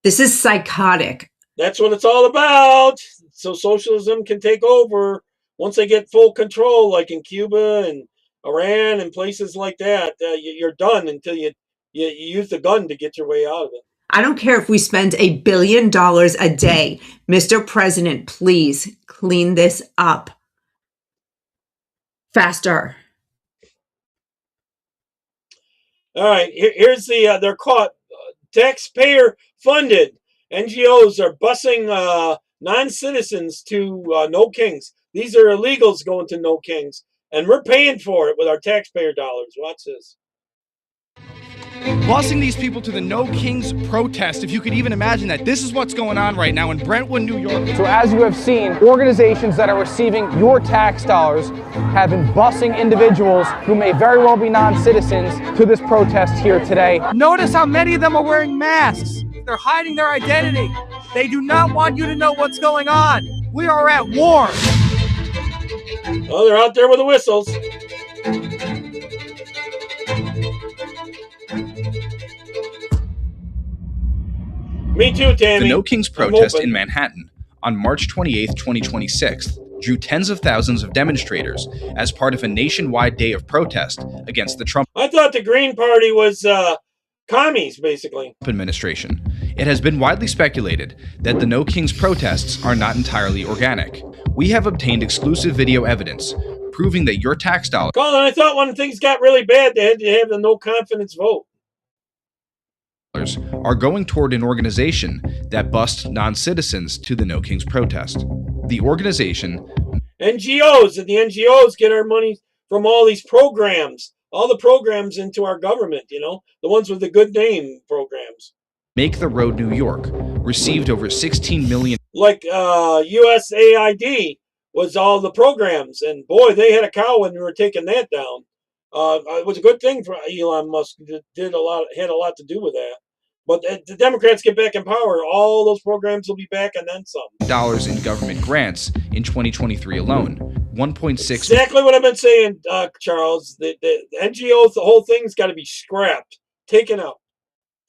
This is psychotic. That's what it's all about. So socialism can take over once they get full control, like in Cuba and Iran and places like that. You're done until you use the gun to get your way out of it. I don't care if we spend $1 billion a day. Mr. President, please clean this up. Faster. All right, here's the, they're caught. Taxpayer funded. NGOs are busing non-citizens to No Kings. These are illegals going to No Kings. And we're paying for it with our taxpayer dollars. Watch this. Busing these people to the No Kings protest, if you could even imagine that. This is what's going on right now in Brentwood, New York. So as you have seen, organizations that are receiving your tax dollars have been busing individuals who may very well be non-citizens to this protest here today. Notice how many of them are wearing masks. They're hiding their identity. They do not want you to know what's going on. We are at war. Oh, they're out there with the whistles. Me too, Tammy. The No Kings protest in Manhattan on March 28, 2026 drew tens of thousands of demonstrators as part of a nationwide day of protest against the Trump I thought the Green Party was commies, basically. administration. It has been widely speculated that the No Kings protests are not entirely organic. We have obtained exclusive video evidence proving that your tax dollars Colin, I thought when things got really bad, they had to have the no confidence vote. Are going toward an organization that busts non-citizens to the No Kings protest. The organization... NGOs, and the NGOs get our money from all these programs, all the programs into our government, you know, the ones with the good name programs. Make the Road New York received over 16 million. Like USAID was all the programs, and boy, they had a cow when we were taking that down. It was a good thing for Elon Musk. It had a lot to do with that. But the Democrats get back in power, all those programs will be back and then some. Dollars in government grants in 2023 alone. 1.6. Exactly what I've been saying, Charles. The NGOs, the whole thing's got to be scrapped, taken out.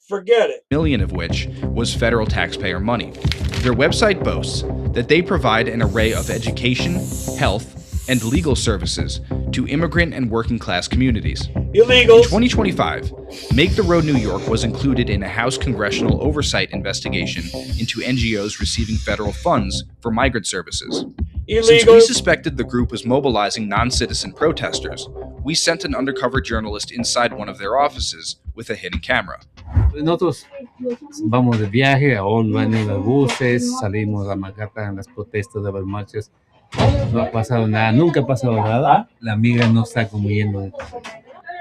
Forget it. Million of which was federal taxpayer money. Their website boasts that they provide an array of education, health, and legal services to immigrant and working class communities. Illegals. In 2025, Make the Road New York was included in a House congressional oversight investigation into NGOs receiving federal funds for migrant services. Illegals. Since we suspected the group was mobilizing non-citizen protesters, we sent an undercover journalist inside one of their offices with a hidden camera. Nosotros vamos de viaje, aún van en los buses, salimos a Manhattan en las protestas de las marchas. No ha pasado nada, nunca ha pasado nada. La migra no está como yendo.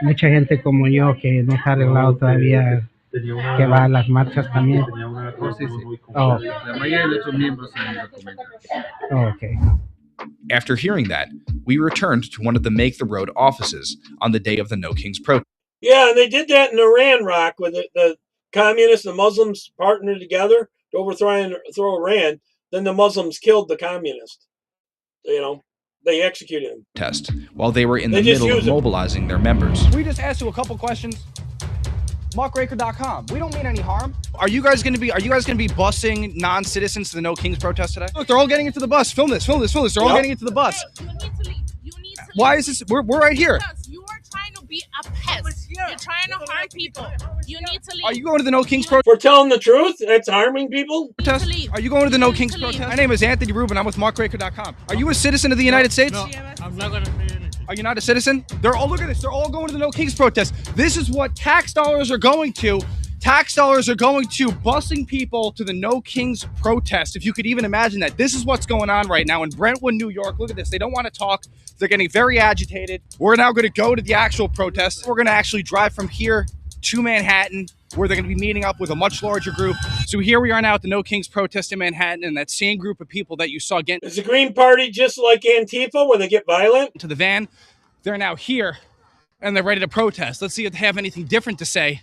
Mucha gente como yo que no se ha arreglado todavía, que va a las marchas también. Sí, sí. Oh. La mayoría de nuestros miembros son documentos. Oh, okay. After hearing that, we returned to one of the Make the Road offices on the day of the No Kings protest. Yeah, and they did that in Iran, Rock, where the communists and Muslims partnered together to overthrow Iran. Then the Muslims killed the communists. You know, they executed him. Test while they were in the middle of mobilizing their members. We just asked you a couple questions. MarkRaker.com. We don't mean any harm. Are you guys gonna be busing non-citizens to the No Kings protest today? Look, they're all getting into the bus. Film this. They're all getting into the bus. You need to leave. You need to leave. Why is this? We're right here. Because you are trying to be a pest. You're trying to harm people. You need to leave. Are you going to the No Kings protest? We're telling the truth? That's harming people? Are you going to the No Kings protest? My name is Anthony Rubin. I'm with MarkRaker.com. Are you a citizen of the United States? No, I'm not going to say anything. Are you not a citizen? Look at this. They're all going to the No Kings protest. This is what tax dollars are going to. Tax dollars are going to busing people to the No Kings protest. If you could even imagine that. This is what's going on right now in Brentwood, New York. Look at this. They don't want to talk. They're getting very agitated. We're now going to go to the actual protest. We're going to actually drive from here to Manhattan, where they're going to be meeting up with a much larger group. So here we are now at the No Kings protest in Manhattan, and that same group of people that you saw again. Is the Green Party just like Antifa, where they get violent? To the van. They're now here, and they're ready to protest. Let's see if they have anything different to say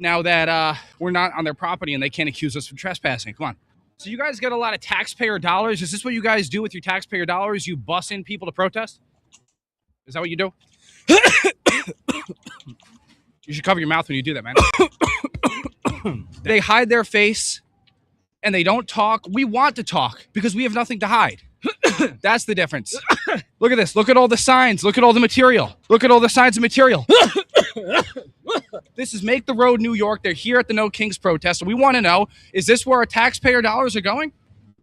now that we're not on their property and they can't accuse us of trespassing. Come on. So you guys get a lot of taxpayer dollars. Is this what you guys do with your taxpayer dollars? You bus in people to protest? Is that what you do? You should cover your mouth when you do that, man. They hide their face and they don't talk. We want to talk because we have nothing to hide. That's the difference. Look at this. Look at all the signs. Look at all the material. Look at all the signs of material. This is Make the Road New York. They're here at the No Kings protest. So we want to know, is this where our taxpayer dollars are going?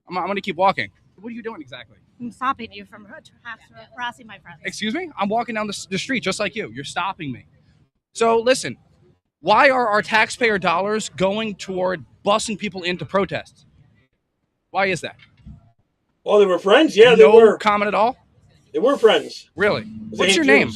I'm going to keep walking. What are you doing exactly? I'm stopping you from harassing my friends. Excuse me? I'm walking down the street just like you. You're stopping me. So listen, why are our taxpayer dollars going toward busing people into protests? Why is that? Well, they were friends. Yeah, they no were. Comment at all? They were friends. Really? What's your name?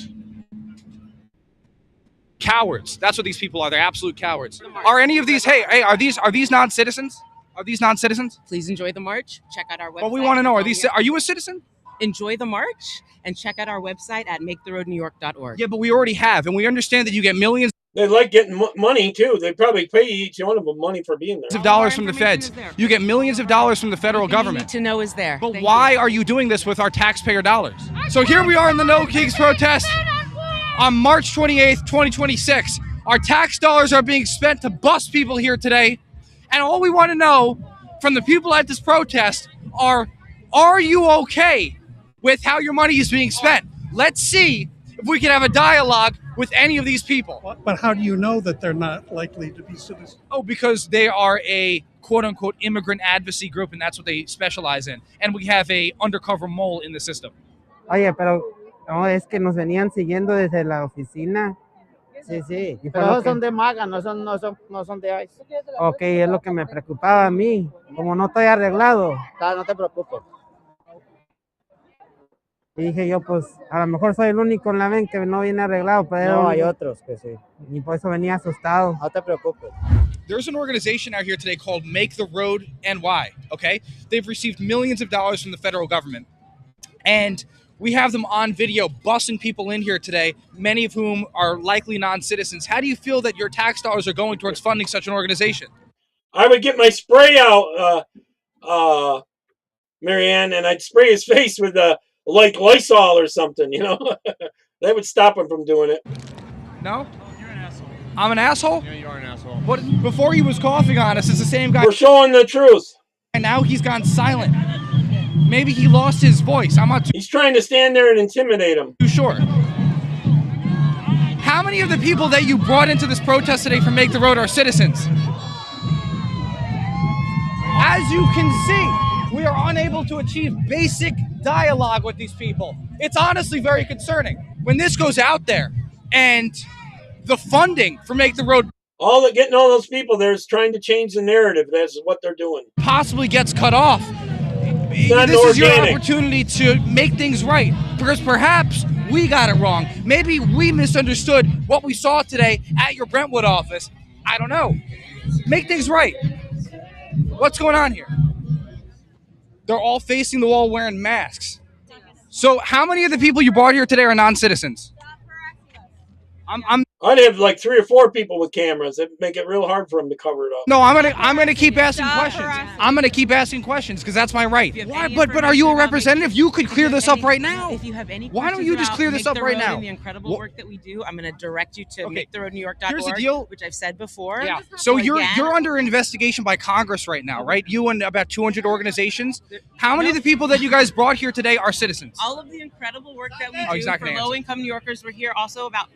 Cowards. That's what these people are. They're absolute cowards. Are any of these, are these non-citizens? Are these non-citizens? Please enjoy the march. Check out our website. Well, we want to know, are you a citizen? Enjoy the march and check out our website at maketheroadnewyork.org. Yeah, but we already have, and we understand that you get millions. They like getting money, too. They probably pay each one of them money for being there. Of dollars from the feds. You get millions of dollars from the federal government. You need to know is there. But why are you doing this with our taxpayer dollars? So here we are in the No Kings protest on March 28th, 2026. Our tax dollars are being spent to bust people here today. And all we want to know from the people at this protest are you okay with how your money is being spent? Let's see if we can have a dialogue with any of these people. But how do you know that they're not likely to be citizens? Oh, because they are a quote-unquote immigrant advocacy group, and that's what they specialize in. And we have a undercover mole in the system. Oye, pero No, es que nos venían siguiendo desde la oficina. Sí, sí. Y Pero esos son de MAGA, no son de ICE. Ok, es lo que me preocupaba a mí. Como no estoy arreglado. No te preocupes. Y dije yo, pues, a lo mejor soy el único en la ven que no viene arreglado, pero No, hay otros que sí. Y por eso venía asustado. No te preocupes. There's an organization out here today called Make the Road NY, okay? They've received millions of dollars from the federal government. And we have them on video busing people in here today, many of whom are likely non-citizens. How do you feel that your tax dollars are going towards funding such an organization? I would get my spray out, Marianne, and I'd spray his face with like Lysol or something, you know? That would stop him from doing it. No? You're an asshole. I'm an asshole? Yeah, you are an asshole. What? Before he was coughing on us, it's the same guy. We're showing the truth. And now he's gone silent. Maybe he lost his voice. I'm not too He's trying to stand there and intimidate him. sure. How many of the people that you brought into this protest today from Make the Road are citizens? As you can see, we are unable to achieve basic dialogue with these people. It's honestly very concerning. When this goes out there and the funding for Make the Road Getting all those people there is trying to change the narrative. That's what they're doing. possibly gets cut off, not this is your organic. opportunity to make things right, because perhaps we got it wrong. Maybe we misunderstood what we saw today at your Brentwood office. I don't know. Make things right. What's going on here? They're all facing the wall wearing masks. So how many of the people you brought here today are non-citizens? I'd have like 3 or 4 people with cameras. It'd make it real hard for them to cover it up. No, I'm gonna keep asking questions. I'm gonna keep asking questions because that's my right. Why? But are you a representative? You could clear this up right now. If you have any Why don't you just clear this up right now? The incredible work that we do, I'm going to direct you to maketheroadnewyork.org, Here's the deal. which I've said before. Yeah. So you're under investigation by Congress right now, right? You and about 200 organizations. How many of the people that you guys brought here today are citizens? All of the incredible work that we Oh, he's do not for gonna answer. low-income New Yorkers. We're here also about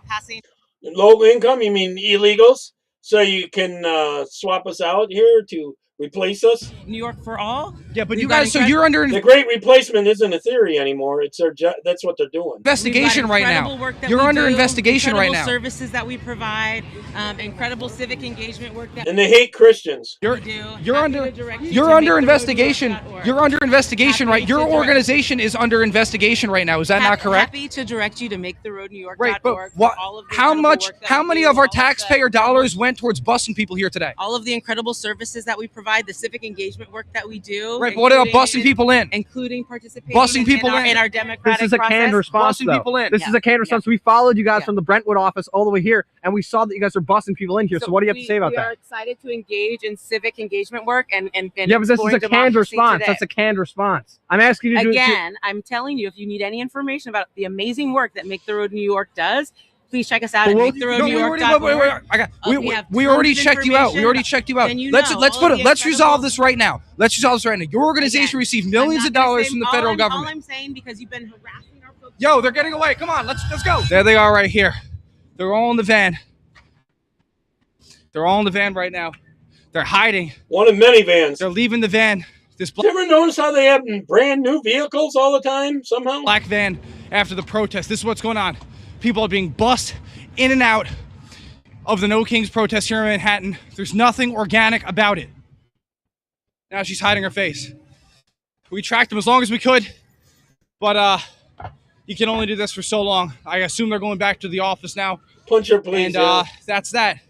passing. Low income, you mean illegals? So you can swap us out here to replace us? New York for all? Yeah, but We've you got guys, so you're under The great replacement isn't a theory anymore. It's that's what they're doing. investigation right now. Work that You're we under do, investigation right incredible now. Services that we provide, incredible civic engagement work that And they hate Christians. You're under investigation. You're under investigation, right? Your organization is under investigation right now. Is that not correct? Happy to direct you to maketheroadnewyork.org. Right, but what? How many of our taxpayer dollars went towards busing people here today? All of the incredible services that we provide, the civic engagement work that we do. Right, but what about busing people in? Including participating Busing people in our in. democratic This is a canned response, Busing though. people in. This is a canned response. We followed you guys from the Brentwood office all the way here, and we saw that you guys are busing people in here. So what do you have to say about we are that? excited to engage in civic engagement work and Yeah, but this is exploring a canned democracy response. today. That's a canned response. I'm asking you to do Again, I'm telling you, if you need any information about the amazing work that Make the Road New York does, please check us out at maketheroadnewyork.org. We already checked you out. We already checked you out. Let's resolve this right now. Let's resolve this right now. Your organization received millions of dollars from the federal government. All I'm saying, because you've been harassing our folks. Yo, they're getting away. Come on, let's go. There they are right here. They're all in the van. They're all in the van right now. They're hiding. One of many vans. They're leaving the van. This you ever notice how they have brand new vehicles all the time somehow? Black van after the protest. This is what's going on. People are being bussed in and out of the No Kings protest here in Manhattan. There's nothing organic about it. Now she's hiding her face. We tracked them as long as we could, but you can only do this for so long. I assume they're going back to the office now. Punch her, please. And that's that.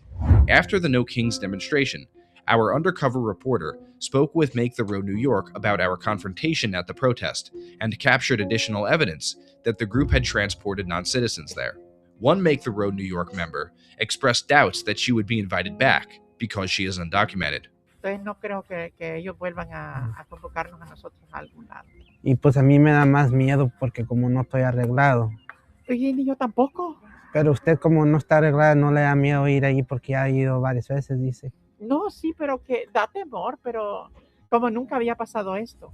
After the No Kings demonstration, our undercover reporter spoke with Make the Road New York about our confrontation at the protest and captured additional evidence that the group had transported non-citizens there. One Make the Road New York member expressed doubts that she would be invited back because she is undocumented. Entonces no creo que ellos vuelvan a convocarnos a nosotros a algún lado. Y pues a mí me da más miedo porque como no estoy arreglado. Oye, ni yo tampoco. Pero usted como no está arreglada no le da miedo ir ahí porque ha ido varias veces, dice. No, sí, pero que da temor, pero como nunca había pasado esto.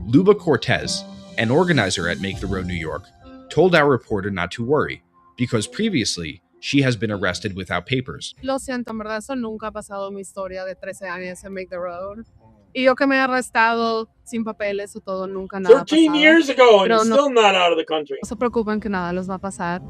Luba Cortez, an organizer at Make the Road New York, told our reporter not to worry because previously she has been arrested without papers. Lo siento, en verdad, eso nunca ha pasado en mi historia de 13 años en Make the Road. Y yo que me he arrestado sin papeles o todo, nunca nada 13 pasado. years ago, and Pero he's no, still not out of the country. no se preocupen que nada les va a pasar.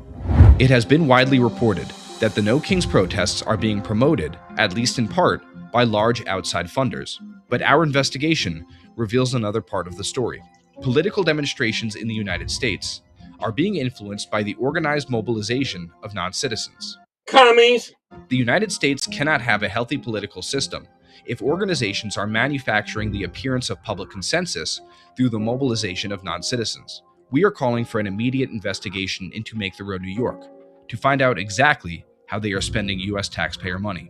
It has been widely reported that the No Kings protests are being promoted, at least in part, by large outside funders. But our investigation reveals another part of the story. Political demonstrations in the United States are being influenced by the organized mobilization of non-citizens. Commies! The United States cannot have a healthy political system if organizations are manufacturing the appearance of public consensus through the mobilization of non-citizens. We are calling for an immediate investigation into Make the Road New York to find out exactly how they are spending U.S. taxpayer money.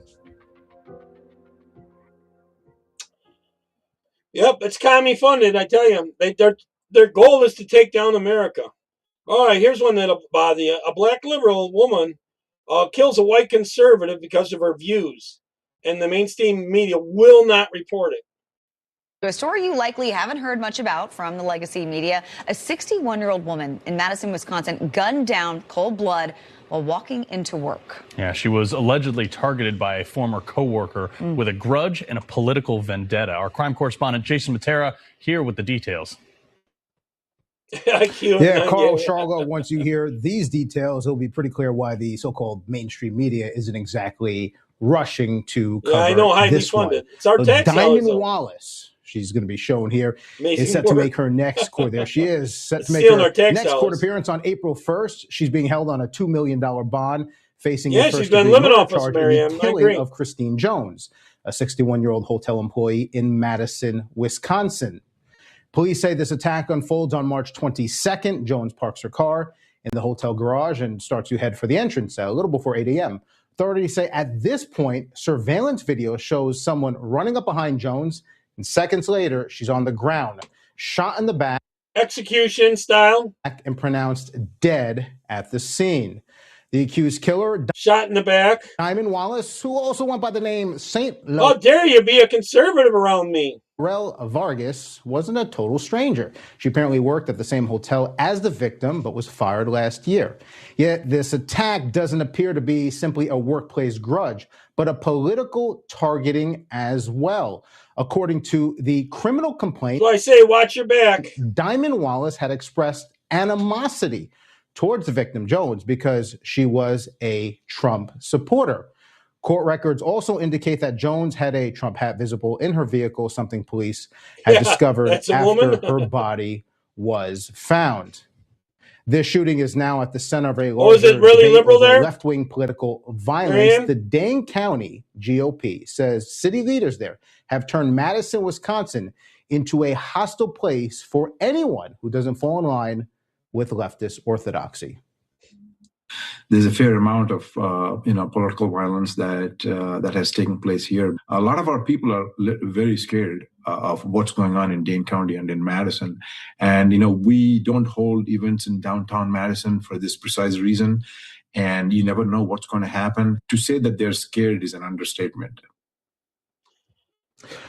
Yep, it's commie funded, I tell you. Their goal is to take down America. All right, here's one that'll bother you. A black liberal woman kills a white conservative because of her views, and the mainstream media will not report it. A story you likely haven't heard much about from the legacy media. A 61-year-old woman in Madison, Wisconsin, gunned down cold blood while walking into work. Yeah, she was allegedly targeted by a former co-worker with a grudge and a political vendetta. Our crime correspondent Jason Matera here with the details. Yeah, Carl Charlotte, once you hear these details, it'll be pretty clear why the so-called mainstream media isn't exactly rushing to cover I know, highly this funded. one. It's our So tax dollars, Diamond though. Wallace, she's going to be shown here, Amazing is set to work. make her next court. There she is, set to make Stealing her our tax next court dollars. appearance on April 1st. She's being held on a $2 million bond, facing Yeah, a she's been first-degree living murder off us, charge in Miriam. the I agree. killing of Christine Jones, a 61-year-old hotel employee in Madison, Wisconsin. Police say this attack unfolds on March 22nd. Jones parks her car in the hotel garage and starts to head for the entrance a little before 8 a.m. Authorities say at this point, surveillance video shows someone running up behind Jones, and seconds later, she's on the ground, shot in the back. Execution style. And pronounced dead at the scene. The accused killer, shot in the back. Diamond Wallace, who also went by the name Saint How dare you be a conservative around me? Laurel Vargas wasn't a total stranger. She apparently worked at the same hotel as the victim, but was fired last year. Yet this attack doesn't appear to be simply a workplace grudge, but a political targeting as well. According to the criminal complaint, So I say, watch your back. Diamond Wallace had expressed animosity towards the victim, Jones, because she was a Trump supporter. Court records also indicate that Jones had a Trump hat visible in her vehicle, something police had discovered that's a after woman. her body was found. This shooting is now at the center of a Oh, is it larger really debate liberal over there? left-wing political violence. Miriam? The Dane County GOP says city leaders there have turned Madison, Wisconsin into a hostile place for anyone who doesn't fall in line with leftist orthodoxy. There's a fair amount of political violence that has taken place here. A lot of our people are very scared of what's going on in Dane County and in Madison. And we don't hold events in downtown Madison for this precise reason. And you never know what's going to happen. To say that they're scared is an understatement.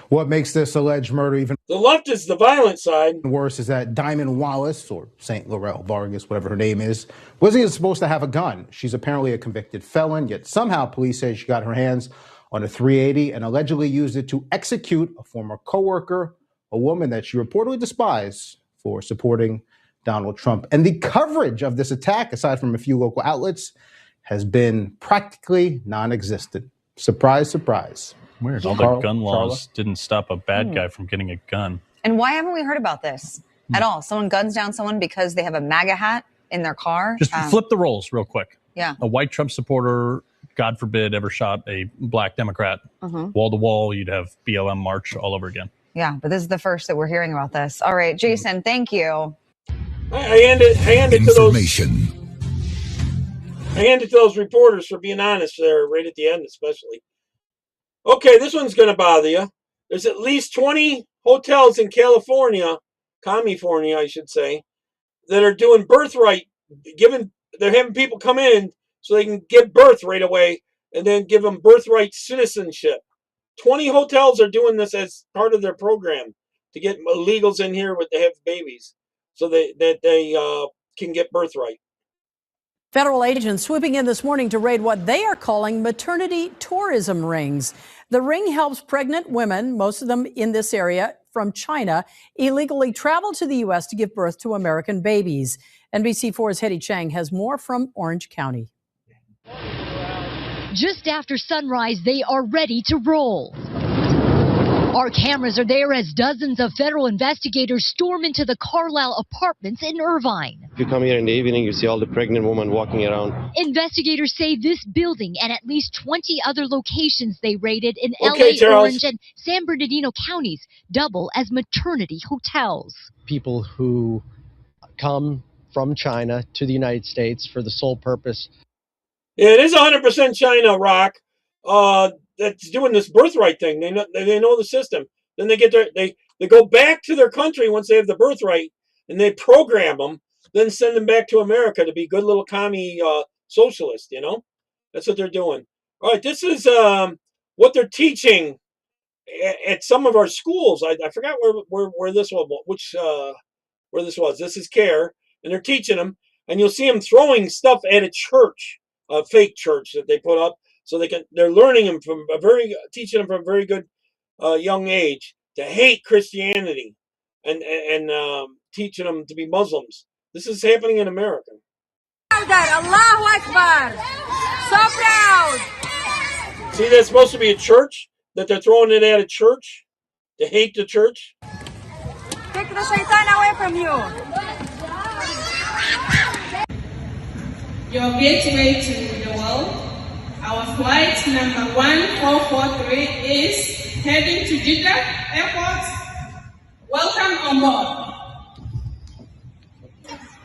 What makes this alleged murder even The left is the violent side. worse is that Diamond Wallace, or Saint Laurel Vargas, whatever her name is, wasn't even supposed to have a gun. She's apparently a convicted felon, yet somehow police say she got her hands on a .380 and allegedly used it to execute a former coworker, a woman that she reportedly despised for supporting Donald Trump. And the coverage of this attack, aside from a few local outlets, has been practically non-existent. Surprise, surprise. Weird. All Carl, the gun laws Charla? didn't stop a bad guy from getting a gun. And why haven't we heard about this at all? Someone guns down someone because they have a MAGA hat in their car. Just flip the roles real quick. Yeah. A white Trump supporter, God forbid, ever shot a black Democrat. Mhm. Wall to wall, you'd have BLM march all over again. Yeah, but this is the first that we're hearing about this. All right, Jason, thank you. I hand it to those. I hand it to those reporters for being honest there, right at the end, especially. Okay, this one's going to bother you. There's at least 20 hotels in California, California, I should say, that are doing birthright, they're having people come in so they can get birth right away and then give them birthright citizenship. 20 hotels are doing this as part of their program to get illegals in here to have babies so they can get birthright. Federal agents swooping in this morning to raid what they are calling maternity tourism rings. The ring helps pregnant women, most of them in this area, from China illegally traveled to the U.S. to give birth to American babies. NBC4's Hetty Chang has more from Orange County. Just after sunrise, they are ready to roll. Our cameras are there as dozens of federal investigators storm into the Carlisle apartments in Irvine. If you come here in the evening, you see all the pregnant women walking around. Investigators say this building and at least 20 other locations they raided in Okay, LA, Charles. Orange, and San Bernardino counties double as maternity hotels. People who come from China to the United States for the sole purpose. Yeah, it is 100% China, Rock. That's doing this birthright thing. They know the system. Then they get they go back to their country once they have the birthright, and they program them. Then send them back to America to be good little commie socialists. You know, that's what they're doing. All right, this is what they're teaching at some of our schools. I forgot where this was. Where this was. This is CARE, and they're teaching them, and you'll see them throwing stuff at a church, a fake church that they put up. So they're learning them teaching them from a very good young age to hate Christianity and teaching them to be Muslims. This is happening in America. Allahu Akbar. So proud. See, that's supposed to be a church that they're throwing it at a church to hate the church. Take the shaitan away from you. Your gateway to the world. Our flight number 1443 is heading to Jeddah Airport. Welcome on board.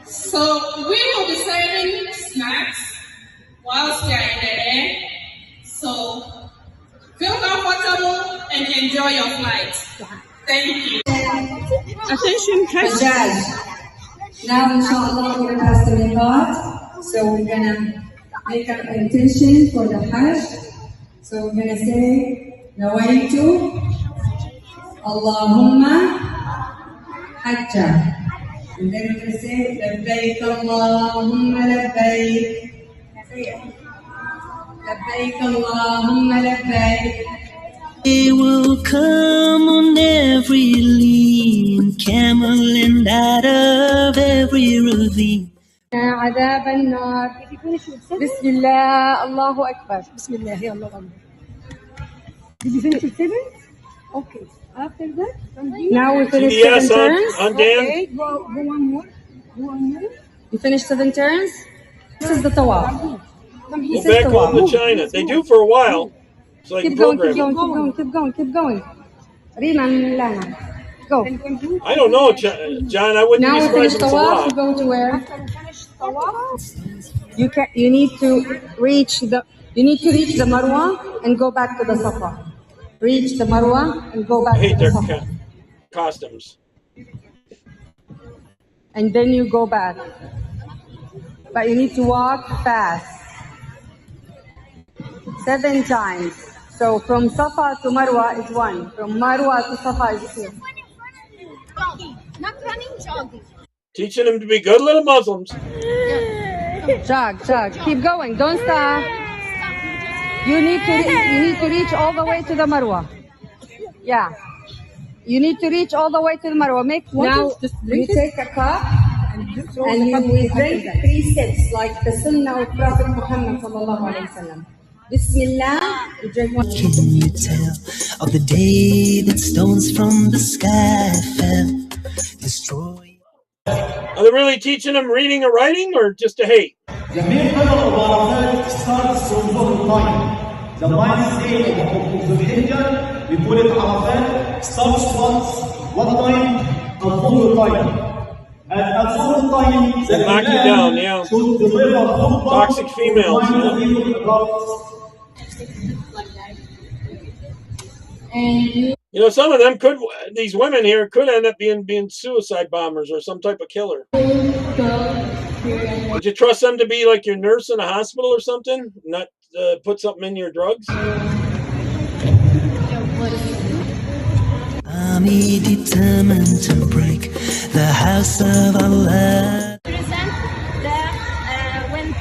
So we will be serving snacks whilst we are in the air. So feel comfortable and enjoy your flight. Thank you. Attention, Hajjaj. Now, inshallah, we're going to pass the miqat. So we're going to make our intention for the Hajj. So we're going to say, Nawaitu Allahumma Hajja. And then we're going to say, Labbaik Allahumma Labbaik. Say it. Labbaik Allahumma Labbaik. They will come on every lean camel and out of every ravine. عذاب النار. بسم الله الله أكبر. بسم الله الله أكبر. Did you finish it 7? Okay. After that, now we finish 7 turns. Okay. Go one more. You finish 7 turns. This is the tawaf. Go back home to China. They do for a while. So Keep going. Keep going. Rima min lana. Go. I don't know, John. I wouldn't now be we surprised finish if it's a tawaf. lot. You go to where? You need to reach the Marwa and go back to the Safa. Reach the Marwa and go back I hate to the their Safa. costumes. And then you go back. But you need to walk fast. 7 times. So from Safa to Marwa is 1. From Marwa to Safa is 2. Not running, jogging. Teaching them to be good little Muslims. Jog. Keep going. Don't stop. You need to reach all the way to the Marwa. Yeah. You need to reach all the way to the Marwa. Now you take a cup and you drink 3 sips like the Sunnah of Prophet Muhammad sallallahu alaihi wasallam. Bismillah. You drink 1. Can you tell of the day that stones from the sky fell, destroy? Are they really teaching them reading or writing, or just to hate? The main level of Arafat starts from Dhuhr time. The 9th day of Dhul Hijjah, we call it Arafat, starts what time? At Dhuhr time. And at Dhuhr time, They knock you down, yeah. Toxic females, yeah. You know, some of them these women here could end up being suicide bombers or some type of killer. Would you trust them to be like your nurse in a hospital or something? Not put something in your drugs? Army determined to break the house of Allah. When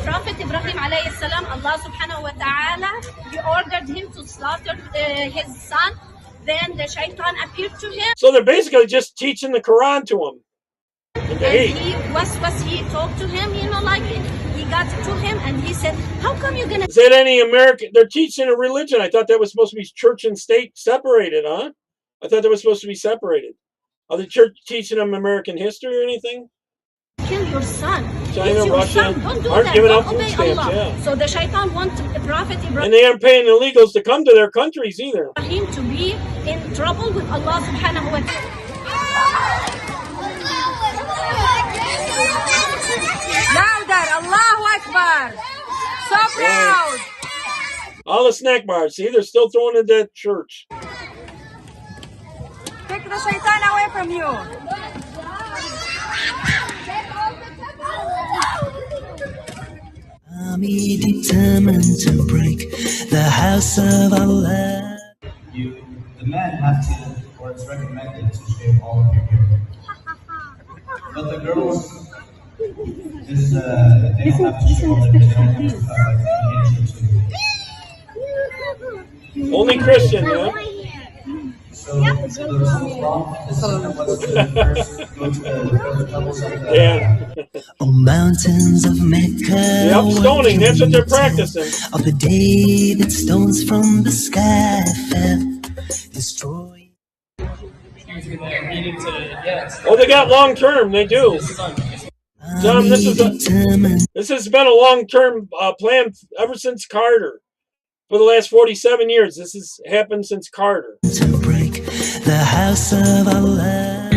Prophet Ibrahim alayhi salam, Allah subhanahu wa ta'ala, he ordered him to slaughter his son Then the shaitan appeared to him. So they're basically just teaching the Quran to him. And he talked to him, like he got to him and he said, how come you're gonna... Is that any American? They're teaching a religion. I thought that was supposed to be church and state separated, huh? I thought that was supposed to be separated. Are the church teaching them American history or anything? Kill your son. China, Russia aren't giving up food stamps, yeah. So the shaitan wants the Prophet Ibrahim. And they aren't paying illegals to come to their countries either. To be in trouble with Allah subhanahu wa ta'ala. Louder, Allahu Akbar. So proud. All the snack bars. See, they're still throwing at that church. Take the shaitan away from you. Army determined to break the house of Allah. The men have to, or it's recommended to shave all of your hair. But the girls, they don't have to shave all their hair. They don't have to Only Christian, yeah? So there's what's wrong. This is what's the first go to the doubles of the... Yeah. Oh, mountains of Mecca. Yep, stoning, that's what they're practicing. Of the day that stones from the sky fell, destroy. Oh, they got long term, they do. John, this has been a long-term plan ever since Carter. For the last 47 years, this has happened since Carter. To break the house of Allah.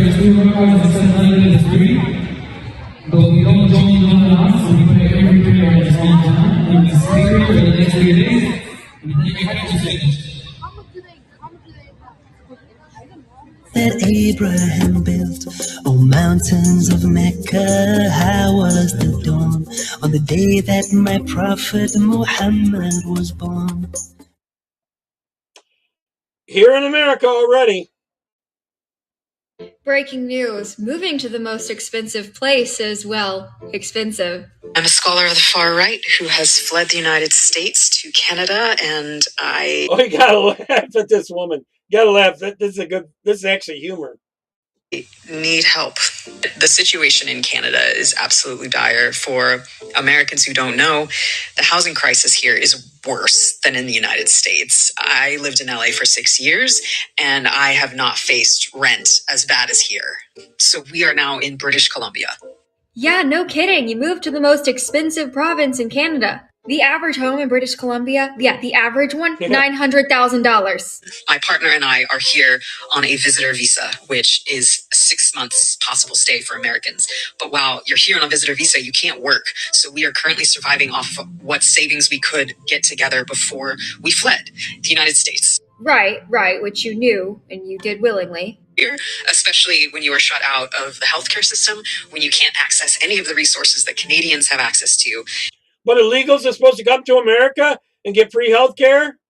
But we don't join on the house, so we pray every prayer at the same time. We can stay here for the next 3 days, and then we have to finish. That Abraham built, oh mountains of Mecca, how was the dawn on the day that my prophet Muhammad was born? Here in America already. Breaking news, moving to the most expensive place is, well, expensive. I'm a scholar of the far right who has fled the United States to Canada, and I... Oh, you gotta laugh at this woman. You gotta laugh. This is actually humor. Need help. The situation in Canada is absolutely dire. For Americans who don't know, the housing crisis here is worse than in the United States. I lived in LA for 6 years, and I have not faced rent as bad as here. So we are now in British Columbia. Yeah, no kidding. You moved to the most expensive province in Canada. The average home in British Columbia, the average one, $900,000. My partner and I are here on a visitor visa, which is a 6 months possible stay for Americans. But while you're here on a visitor visa, you can't work. So we are currently surviving off of what savings we could get together before we fled the United States. Right, which you knew and you did willingly. Here, especially when you are shut out of the healthcare system, when you can't access any of the resources that Canadians have access to. But illegals are supposed to come to America and get free health care?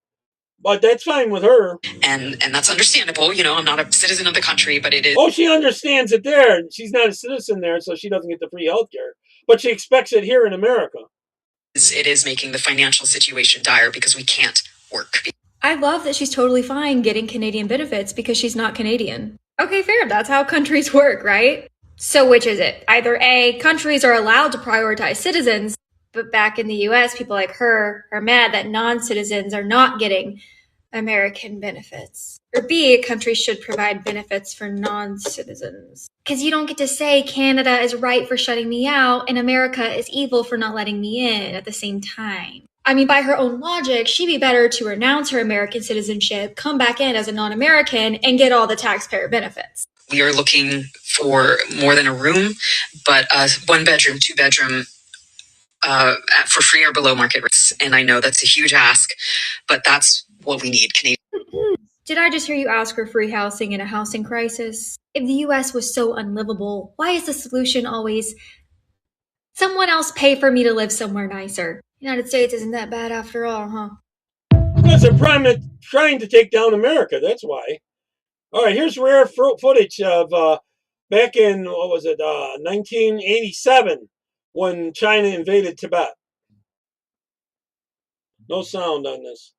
But that's fine with her. And that's understandable. You know, I'm not a citizen of the country, but it is... Oh, she understands it there. She's not a citizen there, so she doesn't get the free health care. But she expects it here in America. It is making the financial situation dire because we can't work. I love that she's totally fine getting Canadian benefits because she's not Canadian. Okay, fair. That's how countries work, right? So which is it? Either A, countries are allowed to prioritize citizens, but back in the US, people like her are mad that non-citizens are not getting American benefits. Or B, countries should provide benefits for non-citizens. Because you don't get to say Canada is right for shutting me out and America is evil for not letting me in at the same time. I mean, by her own logic, she'd be better to renounce her American citizenship, come back in as a non-American, and get all the taxpayer benefits. We are looking for more than a room, but 1 bedroom, 2 bedroom, for free or below market rates. And I know that's a huge ask, but that's what we need. Did I just hear you ask for free housing in a housing crisis? If the US was so unlivable, why is the solution always someone else pay for me to live somewhere nicer? The United States isn't that bad after all, huh? Because they're trying to take down America, that's why. All right, here's rare footage of back in, 1987, when China invaded Tibet. No sound on this.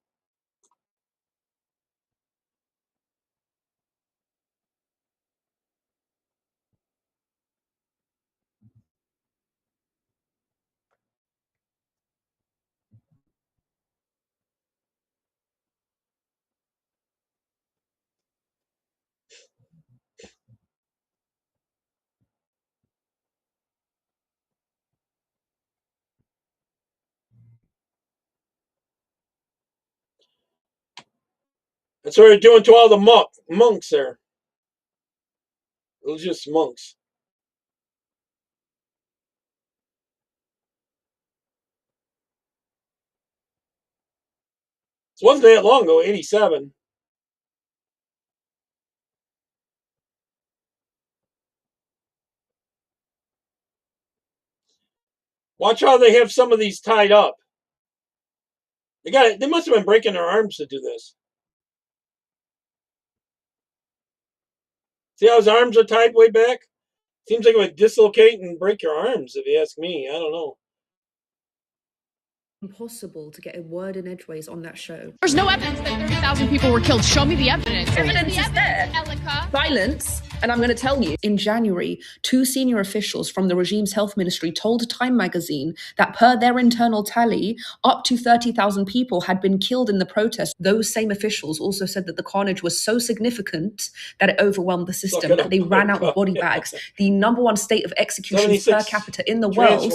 That's what they're doing to all the monks there. Religious monks. It wasn't that long ago, 87. Watch how they have some of these tied up. They must have been breaking their arms to do this. See how his arms are tied way back? Seems like it would dislocate and break your arms, if you ask me. I don't know. Impossible to get a word in edgeways on that show. There's no evidence that 30,000 people were killed. Show me the evidence. Evidence is there. Silence. And I'm going to tell you, in January, 2 senior officials from the regime's health ministry told Time magazine that per their internal tally, up to 30,000 people had been killed in the protest. Those same officials also said that the carnage was so significant that it overwhelmed the system, that they ran out of body bags. The number one state of executions per capita in the world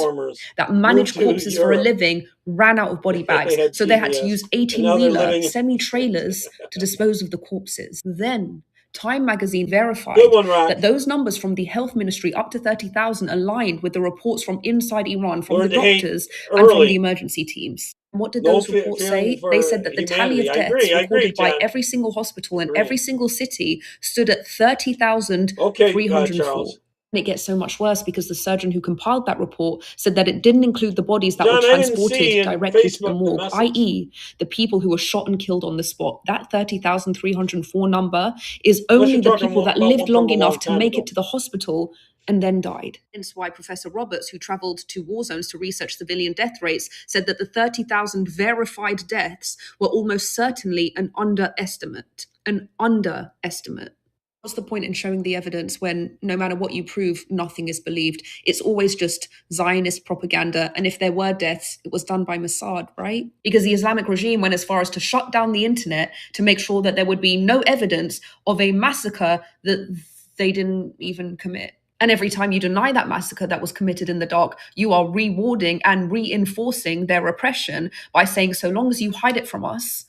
that managed corpses for a living ran out of body bags. So they had to use 18-wheeler semi-trailers to dispose of the corpses. Then Time magazine verified that those numbers from the health ministry up to 30,000 aligned with the reports from inside Iran, from the doctors and from the emergency teams. What did those reports say? They said that the tally of deaths recorded by every single hospital in every single city stood at 30,304. And it gets so much worse because the surgeon who compiled that report said that it didn't include the bodies that were transported directly to the morgue, i.e. the people who were shot and killed on the spot. That 30,304 number is only the people that lived long enough to make it to the hospital and then died. That's why Professor Roberts, who traveled to war zones to research civilian death rates, said that the 30,000 verified deaths were almost certainly an underestimate. An underestimate. What's the point in showing the evidence when no matter what you prove, nothing is believed? It's always just Zionist propaganda. And if there were deaths, it was done by Mossad, right? Because the Islamic regime went as far as to shut down the internet to make sure that there would be no evidence of a massacre that they didn't even commit. And every time you deny that massacre that was committed in the dark, you are rewarding and reinforcing their oppression by saying, so long as you hide it from us,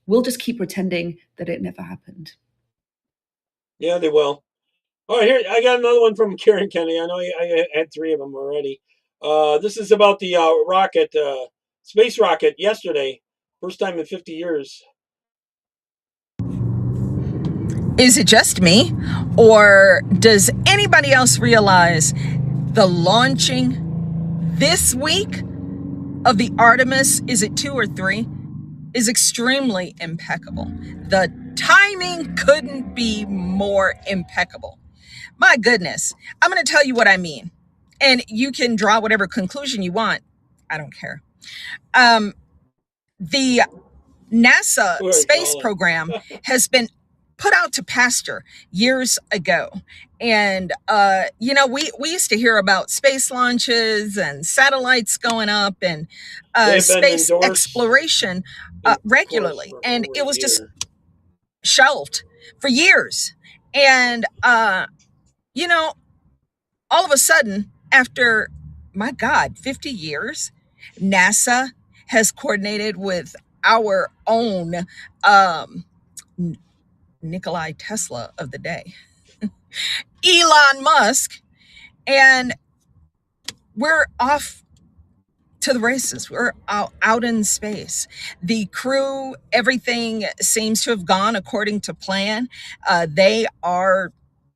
we'll just keep pretending that it never happened. Yeah, they will. All right, here, I got another one from Karen Kennedy. I know I had 3 of them already. This is about the rocket, space rocket yesterday. First time in 50 years. Is it just me? Or does anybody else realize the launching this week of the Artemis, is it 2 or 3, is extremely impeccable. The timing couldn't be more impeccable. My goodness, I'm going to tell you what I mean. And you can draw whatever conclusion you want. I don't care. The NASA space program has been put out to pasture years ago. And, we used to hear about space launches and satellites going up and space exploration regularly. And it was just shelved for years. And, all of a sudden, after, my God, 50 years, NASA has coordinated with our own Nikola Tesla of the day, Elon Musk, and we're off to the races. We're out in space. The crew, everything seems to have gone according to plan. They are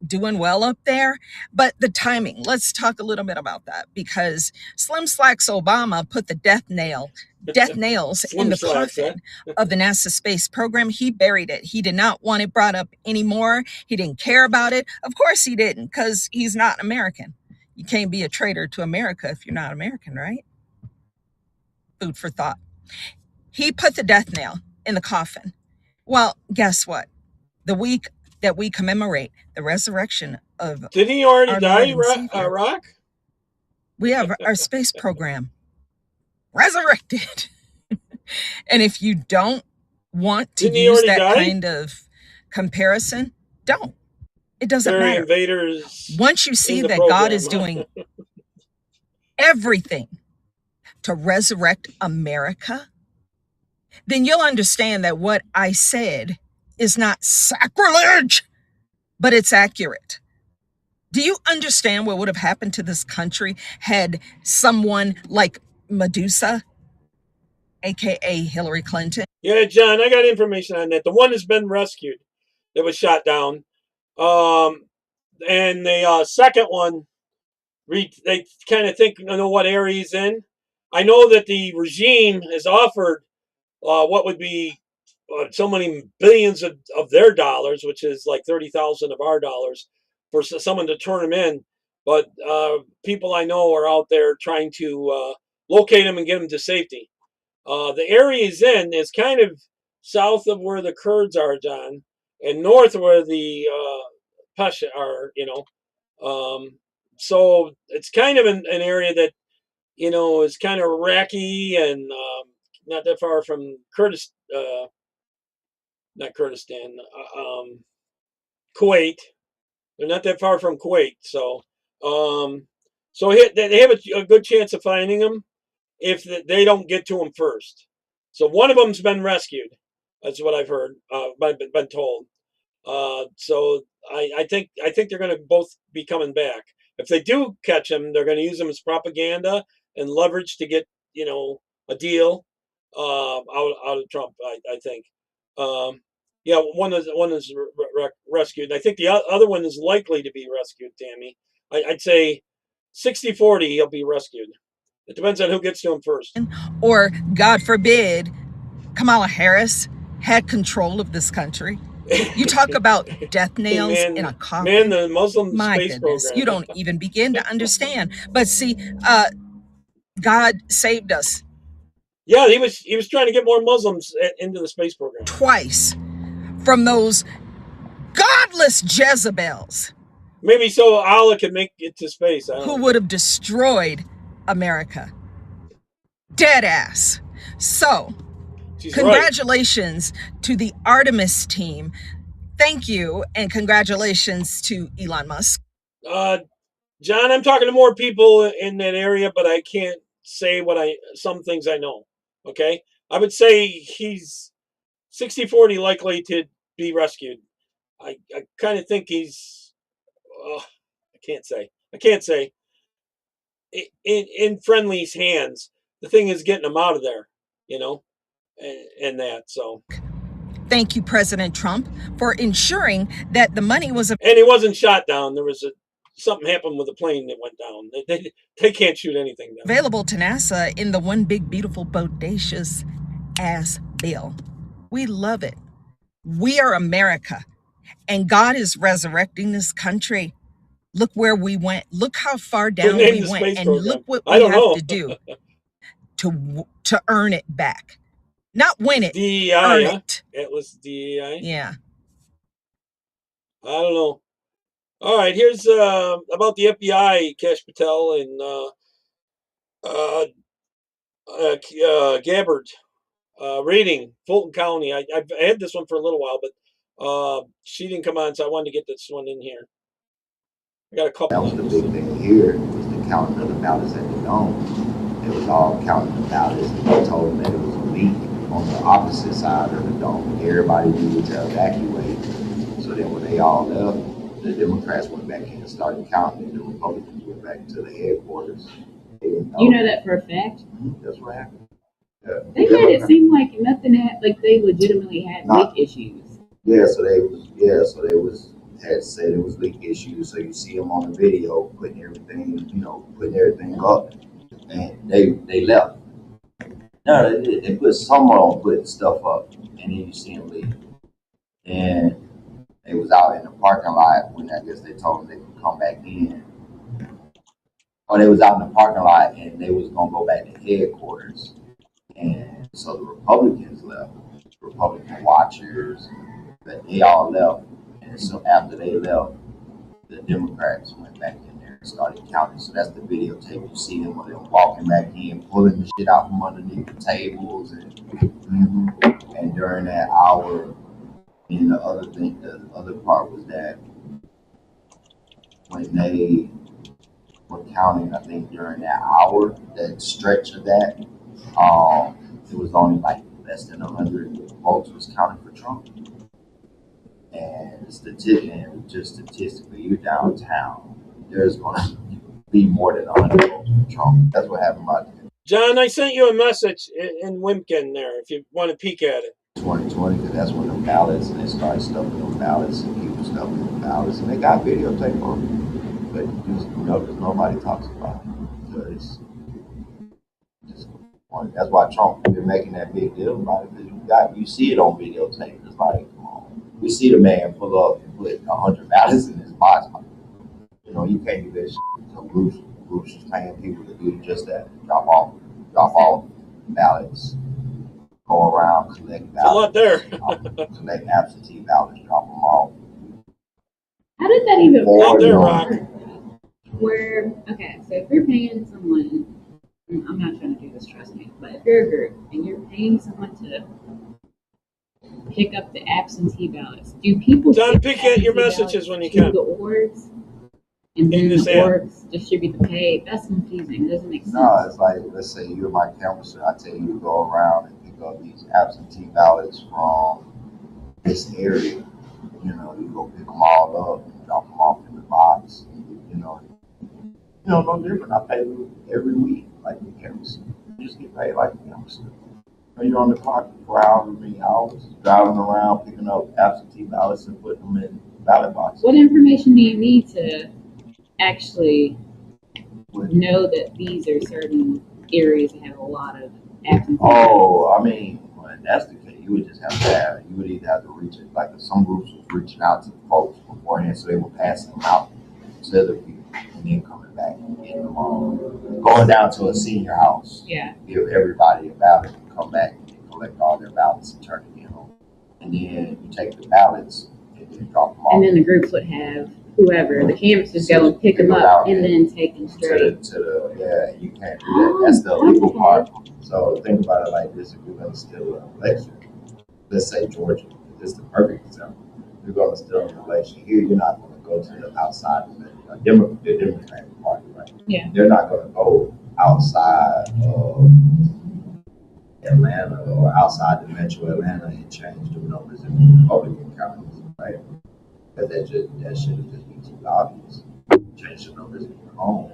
doing well up there, but the timing, let's talk a little bit about that, because Slim Slacks Obama put the death nails in the coffin of the NASA space program. He buried it. He did not want it brought up anymore. He didn't care about it. Of course he didn't, because he's not American. You can't be a traitor to America if you're not American, right? Food for thought. He put the death nail in the coffin. Well, guess what? The week that we commemorate the resurrection of... Did he already die, Rock? We have our space program resurrected. And if you don't want to use that kind of comparison, don't. It doesn't matter. Once you see that God is doing everything to resurrect America, then you'll understand that what I said is not sacrilege, but it's accurate. Do you understand what would have happened to this country had someone like Medusa, aka Hillary Clinton? Yeah, John, I got information on that. The one has been rescued that was shot down. And the second one, they kind of think, know what area he's in. I know that the regime has offered what would be so many billions of their dollars, which is like 30,000 of our dollars, for someone to turn him in. But people I know are out there trying to locate him and get him to safety. The area he's in is kind of south of where the Kurds are, John, and north where the Pasha are, so it's kind of an area that, is kind of Iraqi and not that far from Kurdistan, not Kurdistan, Kuwait. They're not that far from Kuwait, so they have a good chance of finding him if they don't get to him first. So one of them's been rescued. That's what I've heard, been told. So I think they're going to both be coming back. If they do catch him, they're going to use him as propaganda and leverage to get a deal out of Trump. I think. Yeah, one is rescued. I think the other one is likely to be rescued. Tammy, I'd say 60-40 he'll be rescued. It depends on who gets to him first. Or, God forbid, Kamala Harris had control of this country. You talk about death nails in a coffin. Man, the Muslim My space goodness, program. you don't even begin to understand. But see, God saved us. Yeah, he was trying to get more Muslims into the space program. Twice from those godless Jezebels. Maybe so Allah could make it to space. Who would have destroyed America. Dead ass. So, she's congratulations to the Artemis team. Thank you, and congratulations to Elon Musk. John, I'm talking to more people in that area, but I can't say some things I know. Okay? I would say he's 60-40 likely to be rescued. I kind of think he's I can't say. In friendly's hands. The thing is getting him out of there, and that. So, thank you, President Trump, for ensuring that the money was. And he wasn't shot down. There was something happened with the plane that went down. They can't shoot anything down. Available to NASA in the one big beautiful bodacious ass bill. We love it. We are America, and God is resurrecting this country. Look where we went. Look how far down we went, and look what we have to do to earn it back. Not win it, DEI, earn it. It was DEI. Yeah. I don't know. All right, here's about the FBI, Kash Patel and Gabbard raiding Fulton County. I've had this one for a little while, but she didn't come on, so I wanted to get this one in here. I got a couple. That was the big thing here, was the counting of the ballots at the dome. It was all counting the ballots. They told them that it was a leak on the opposite side of the dome. Everybody needed to evacuate. So then when they all left, the Democrats went back in and started counting, and the Republicans went back to the headquarters. You know that for a fact? That's what happened. Yeah. They made it seem like nothing like they legitimately had leak issues. Had said it was leak issues, so you see them on the video putting everything up, and they left. No, they put someone putting stuff up, and then you see them leave. And they was out in the parking lot when I guess they told them they could come back in. Or they was out in the parking lot and they was gonna go back to headquarters, and so the Republicans left, Republican watchers, but they all left. And so after they left, the Democrats went back in there and started counting. So that's the videotape. You see them when they're walking back in, pulling the shit out from underneath the tables, and during that hour. And the other part was that when they were counting, I think during that hour, that stretch of that, it was only like less than 100 votes was counted for Trump. And just statistically, you're downtown, there's going to be more than 100 votes for Trump. That's what happened about that. John, I sent you a message in Wimpkin there if you want to peek at it. 2020, because that's when the ballots, and they started stuffing them ballots, and people stuffing them ballots, and they got videotape on it. But you notice nobody talks about it. Because that's why Trump been making that big deal about it. Because you see it on videotape. It's like, come on. We see the man pull up and put 100 ballots in his box. You know, you can't do this shit. So Bruce is paying people to do just that. Drop off ballots. Go around, collect ballots. A lot there. Collect absentee ballots, drop them off. How did that even work? There, Rock. Where, okay, so if you're paying someone, I'm not trying to do this, trust me, but if you're a group and you're paying someone to pick up the absentee ballots, do people John, pick at your messages when you can. The orgs, and then the orgs distribute the pay? That's confusing. It doesn't make sense. No, it's like, let's say you're my canvasser. I tell you to go around and pick up these absentee ballots from this area. You know, you go pick them all up and drop them off in the box. No different. I pay you every week like the canvasser. You just get paid like the canvasser. You're on the clock for however many hours, driving around, picking up absentee ballots and putting them in ballot boxes. What information do you need to actually know that these are certain areas that have a lot of absentee ballots? Oh, I mean, when that's the case, you would just have to have, you would either have to reach it, like some groups was reaching out to the folks beforehand, so they were passing them out to other people and then coming back and getting them all. Going down to a senior house, give everybody a ballot and come back and collect all their ballots and turn it in. And then you take the ballots and then drop them off. And then the groups would have whoever, the canvassers go and pick them up and then take them straight. You can't do that. That's the illegal part. So think about it like this: if you're going to steal an election, let's say Georgia, this is the perfect example. You're going to steal an election here. You're not going to go to the outside of the Democratic Party, right? Yeah. They're not going to go outside of Atlanta or outside the metro Atlanta and change the numbers in the Republican counties, right? Because that should just be too obvious. Change the numbers in your home.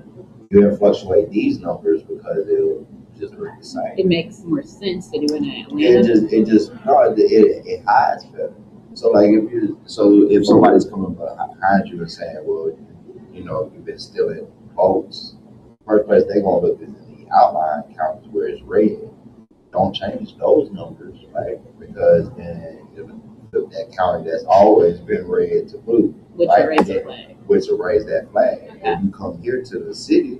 You can fluctuate these numbers because it'll just look the same. It makes more sense to do in Atlanta. It hides better. So like if somebody's coming behind you and saying, well, you've been stealing votes, first place they're gonna look is in the outline counts where it's red. Don't change those numbers, right? Because then that county that's always been red to blue, which will raise that flag. Which will raise that flag. Okay. If you come here to the city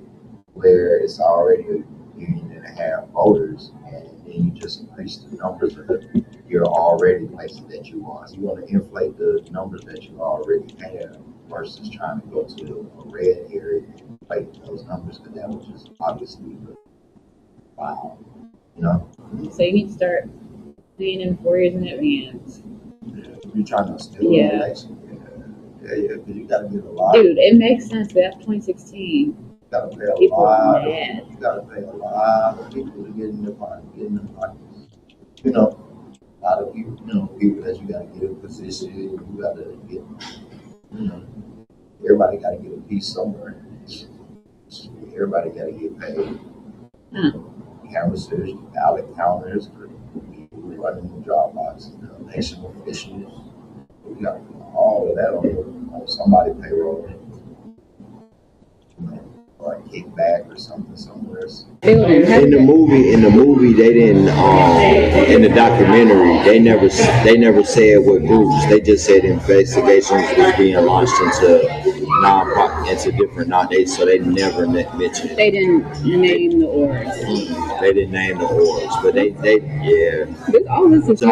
where it's already 1.5 million voters, and then you just increase the numbers of your already places that you want. So you want to inflate the numbers that you already have versus trying to go to a red area and inflate those numbers, because that was just obviously wow. So you need to start playing in 4 years in advance. You're trying to steal an election. Yeah, because you got to get a lot. Dude, it makes sense, but after 2016, you got to pay a lot. You got to pay a lot of people to get in their pockets. A lot of people, people that you got to get in position. You got to get, everybody got to get a piece somewhere. Everybody got to get paid. Canvassers, ballot counters, people running the drop boxes, election officials. We got all of that on somebody's payroll. Or a kickback or something somewhere. In the movie, they didn't. In the documentary, they never said what groups. They just said investigations was being launched into different non-dates, so they never mentioned it. They didn't name the orgs. They didn't name the orgs, but they all this is so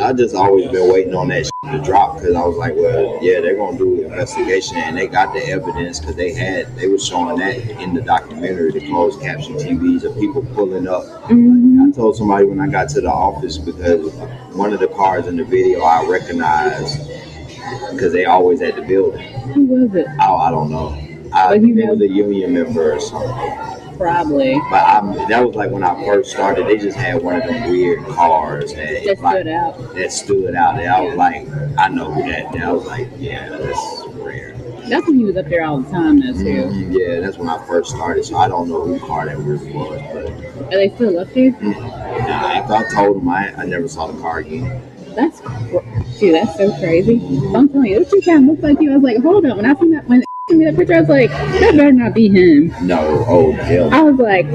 I just always been waiting on that to drop, because I was like, well, yeah, they're gonna do an investigation, and they got the evidence, because they were showing that in the documentary, the closed caption TVs of people pulling up. I told somebody when I got to the office, because one of the cars in the video I recognized, because they always at the building. Who was it? I don't know. It was a union member or something. Probably. But that was like when I first started. They just had one of them weird cars that stood out. That stood out. And I was like, I know who that. And I was like, yeah, that's rare. That's when he was up there all the time, though, too. Yeah, that's when I first started. So I don't know who car that really was. But are they still up there? After I told them, I never saw the car again. That's so crazy. I'm telling you, this dude kind of looks like you. I was like, hold on. When I seen that, when they sent me that picture, I was like, that better not be him. No, oh hell. I was like,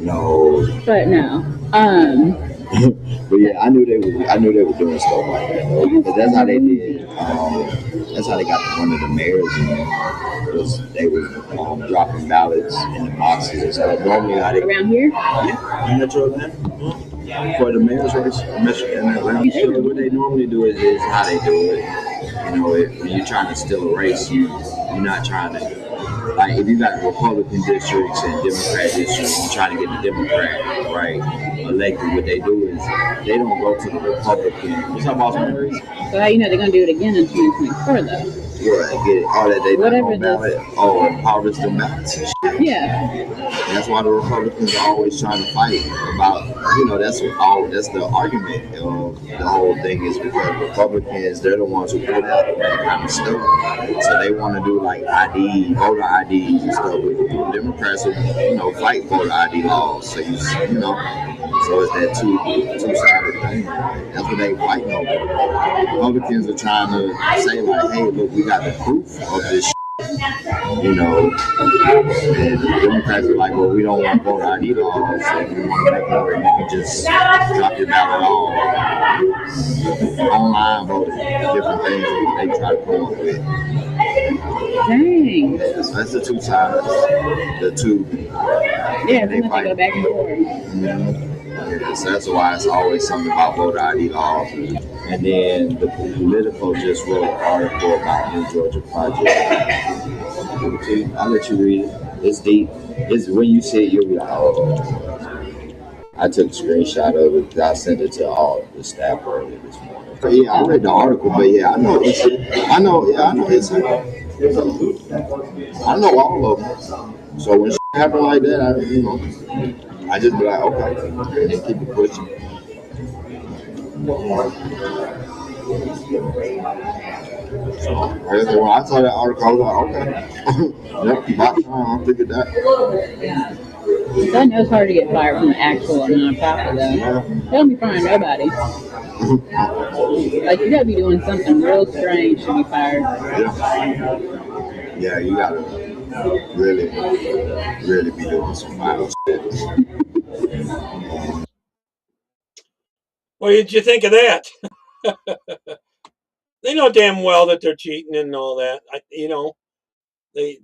no. But no. But yeah, I knew they were doing stuff like that. But that's how they did. That's how they got one of the mayors in there. Was they were dropping ballots in the boxes and stuff. Normally, how they around here? Yeah, in Metro Atlanta. For the mayor's race in Atlanta. So what they normally do is how they do it. You know, when you're trying to steal a race, you're not trying to, like, if you got Republican districts and Democrat districts, you're trying to get the Democrat, right, elected. What they do is they don't go to the Republican. What's up, Boston? So how you know they're going to do it again in 2024, though? Yeah, get it. All that they whatever ballot. Oh, and harvest the ballots and shit. Yeah. That's why the Republicans are always trying to fight about, that's the argument of the whole thing is because Republicans, they're the ones who put out that kind of stuff. So they want to do like voter IDs and stuff. With the Democrats will, fight voter ID laws. So so it's that two-sided thing. That's what they fighting over. Republicans are trying to say like, hey, look, we got the proof of this shit. And the Democrats are like, well, we don't want voter ID laws, so we want to make it where you can just drop your ballot off. Online voting, different things that they try to come up with. Dang. Yeah, so that's the two sides. The two. Yeah, they fight. Go back and forth. Yeah, so that's why it's always something about voter ID laws. And then the Politico just wrote an article about New Georgia Project. I'll let you read it. It's deep. It's when you see it, you'll be like, oh. I took a screenshot of it because I sent it to all the staff earlier this morning. But yeah, I read the article, but yeah, I know it's. I know all of them. So when shit happen like that, I just be like, okay, and keep it pushing. So when I saw that article, I was like, okay, yep, about time I figured that. I know it's hard to get fired from an actual nonprofit, though. They don't be firing nobody. Like, you gotta be doing something real strange to be fired. Yeah, you gotta really be doing some wild shit. What did you think of that? They know damn well that they're cheating and all that. They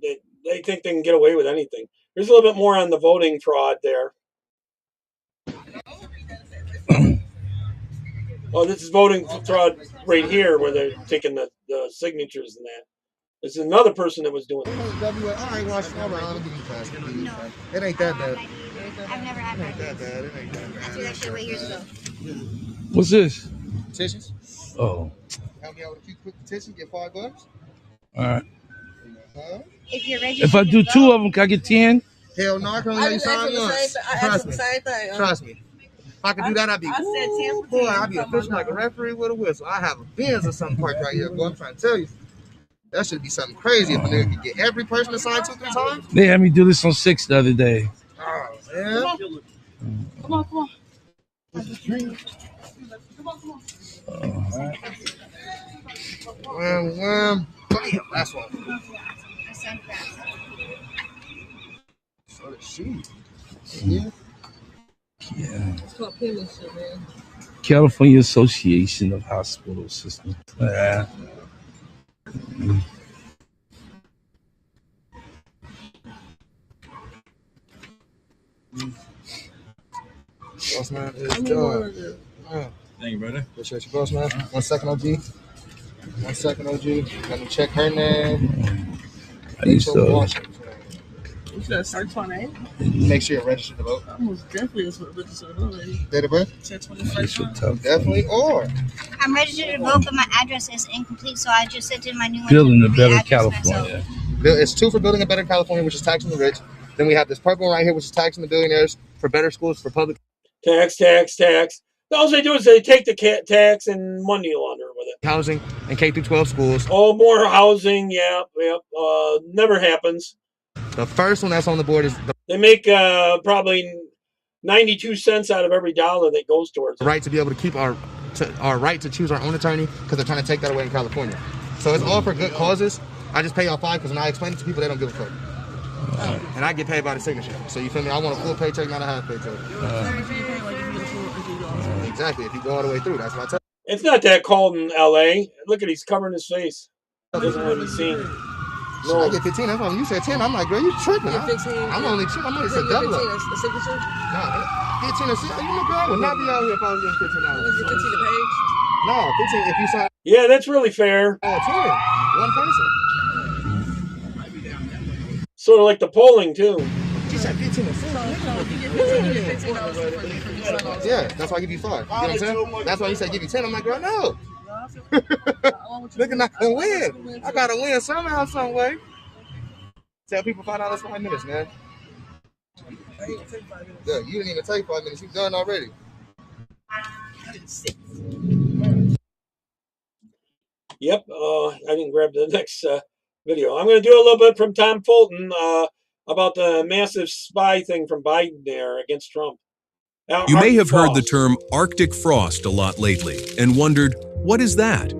think they can get away with anything. There's a little bit more on the voting fraud there. Oh, this is voting fraud right here where they're taking the signatures and that. There's another person that was doing it. I ain't watched it. No. It ain't that bad. I've never had that. It ain't that bad. I threw that shit away years ago. What's this? Petitions. Oh. Help me out with a few quick petitions, get $5. All right. If you're registered, if I do 2 of them, can I get 10? Hell no, I can only let you sign once. Trust me. If I could do that, I'd be cool. Boy, I'd be official like a referee with a whistle. I have a Benz or something parked right here, boy. I'm trying to tell you. That should be something crazy if a nigga could get every person to sign 2-3 times. They had me do this on 6 the other day. Oh, man. Come on. This is dream. Damn, last one. So did she. Yeah. It's called penmanship, man. California Association of Hospital Systems. Yeah. Boss man is done. Thank you, brother. Appreciate you, boss man. 1 second, OG. 1 second, OG. Let me check her name. I used to. You said start 28? Make sure you're registered to vote. Almost definitely is what registered to vote. Date of birth? Definitely, or I'm registered to vote, but my address is incomplete, so I just sent in my new one. Building a better California. It's 2 for building a better California, which is taxing the rich. Then we have this purple one right here, which is taxing the billionaires for better schools, for public. Tax. All they do is they take the tax and money launder with it. Housing and K through 12 schools. Oh, more housing. Yep. Never happens. The first one that's on the board is they make probably 92 cents out of every dollar that goes towards the right to be able to keep our right to choose our own attorney, because they're trying to take that away in California. So it's all for good causes. I just pay y'all $5 because when I explain it to people, they don't give a fuck. And I get paid by the signature. So you feel me? I want a full paycheck, not a half paycheck. Exactly. If you go all the way through, that's what I tell you. It's not that cold in LA. Look at he's covering his face. Doesn't want to be seen. No. I get 15. That's why when you said 10, I'm like, girl, you tripping. I'm only said double up. A signature? No, 15 a signature. You know, girl, I would not be out here if I was getting $15. Is it 15 a page? No, 15 if you sign. Yeah, that's really fair. Oh, 10. One person. Sort of like the polling, too. She said 15 a signature. Yeah, that's why I give you 5. You know what I'm saying? That's why he said give you 10. I'm like, girl, no. Looking, I can win. I gotta win somehow, some way. Tell people $5 5 minutes, man. Yeah, you didn't even take 5 minutes. You done already. Yep. I didn't grab the next video. I'm going to do a little bit from Tom Fulton about the massive spy thing from Biden there against Trump. You may have heard the term Arctic frost a lot lately and wondered, what is that?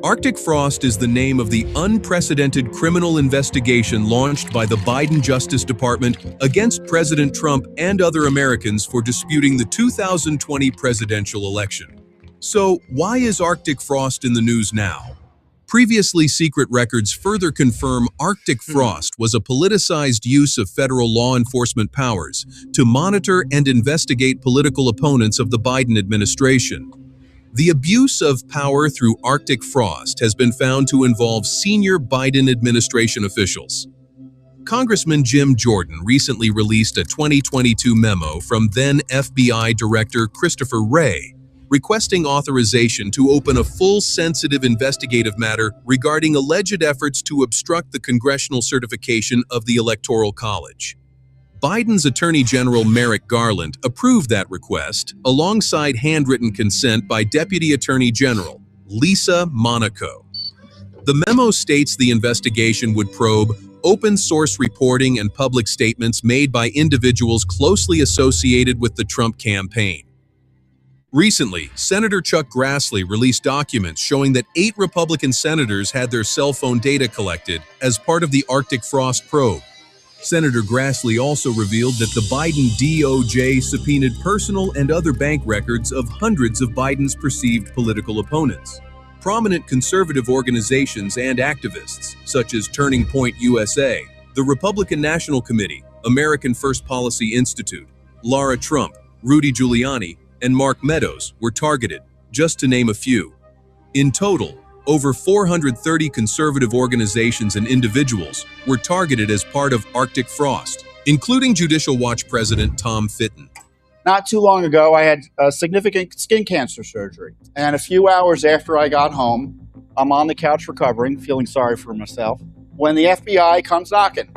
Arctic frost is the name of the unprecedented criminal investigation launched by the Biden Justice Department against President Trump and other Americans for disputing the 2020 presidential election. So, why is Arctic frost in the news now? Previously secret records further confirm Arctic frost was a politicized use of federal law enforcement powers to monitor and investigate political opponents of the Biden administration. The abuse of power through Arctic frost has been found to involve senior Biden administration officials. Congressman Jim Jordan recently released a 2022 memo from then FBI Director Christopher Wray, requesting authorization to open a full sensitive investigative matter regarding alleged efforts to obstruct the congressional certification of the Electoral College. Biden's Attorney General Merrick Garland approved that request alongside handwritten consent by Deputy Attorney General Lisa Monaco. The memo states the investigation would probe open source reporting and public statements made by individuals closely associated with the Trump campaign. Recently, Senator Chuck Grassley released documents showing that 8 Republican senators had their cell phone data collected as part of the Arctic frost probe. Senator Grassley also revealed that the Biden DOJ subpoenaed personal and other bank records of hundreds of Biden's perceived political opponents. Prominent conservative organizations and activists, such as Turning Point USA, the Republican National Committee, American First Policy Institute, Lara Trump, Rudy Giuliani, and Mark Meadows were targeted, just to name a few. In total, over 430 conservative organizations and individuals were targeted as part of Arctic frost, including Judicial Watch President Tom Fitton. Not too long ago, I had a significant skin cancer surgery. And a few hours after I got home, I'm on the couch recovering, feeling sorry for myself, when the FBI comes knocking.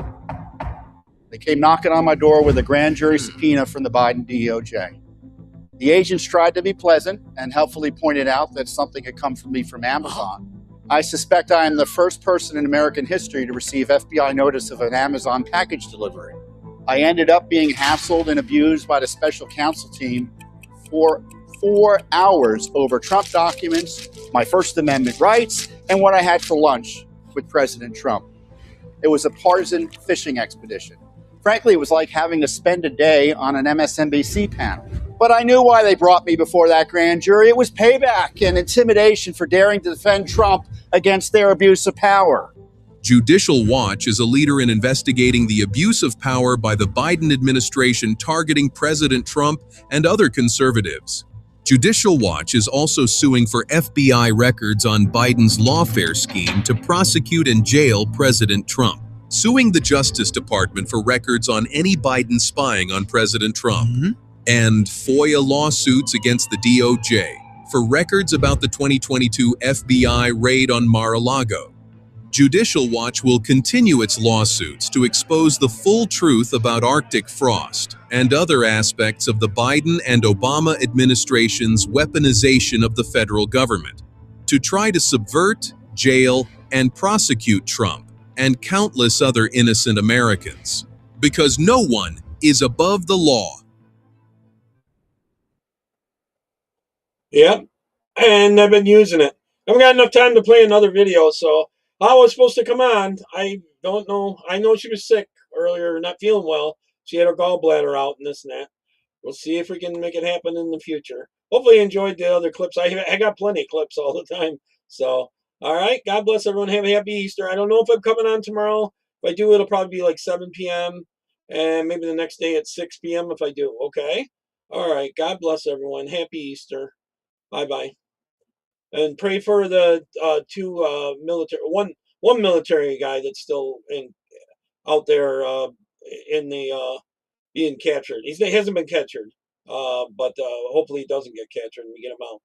They came knocking on my door with a grand jury subpoena from the Biden DOJ. The agents tried to be pleasant and helpfully pointed out that something had come from me from Amazon. I suspect I am the first person in American history to receive FBI notice of an Amazon package delivery. I ended up being hassled and abused by the special counsel team for 4 hours over Trump documents, my First Amendment rights, and what I had for lunch with President Trump. It was a partisan fishing expedition. Frankly, it was like having to spend a day on an MSNBC panel. But I knew why they brought me before that grand jury. It was payback and intimidation for daring to defend Trump against their abuse of power. Judicial Watch is a leader in investigating the abuse of power by the Biden administration targeting President Trump and other conservatives. Judicial Watch is also suing for FBI records on Biden's lawfare scheme to prosecute and jail President Trump, suing the Justice Department for records on any Biden spying on President Trump, and FOIA lawsuits against the DOJ for records about the 2022 FBI raid on Mar-a-Lago. Judicial Watch will continue its lawsuits to expose the full truth about Arctic frost and other aspects of the Biden and Obama administration's weaponization of the federal government to try to subvert, jail, and prosecute Trump and countless other innocent Americans. Because no one is above the law. Yep, and I've been using it. I haven't got enough time to play another video, so Hawa was supposed to come on. I don't know. I know she was sick earlier, not feeling well. She had her gallbladder out and this and that. We'll see if we can make it happen in the future. Hopefully you enjoyed the other clips. I got plenty of clips all the time. So, all right. God bless everyone. Have a happy Easter. I don't know if I'm coming on tomorrow. If I do, it'll probably be like 7 p.m. and maybe the next day at 6 p.m. if I do. Okay? All right. God bless everyone. Happy Easter. Bye-bye. And pray for the two military, one military guy that's still out there in the being captured. He hasn't been captured, but hopefully he doesn't get captured and we get him out.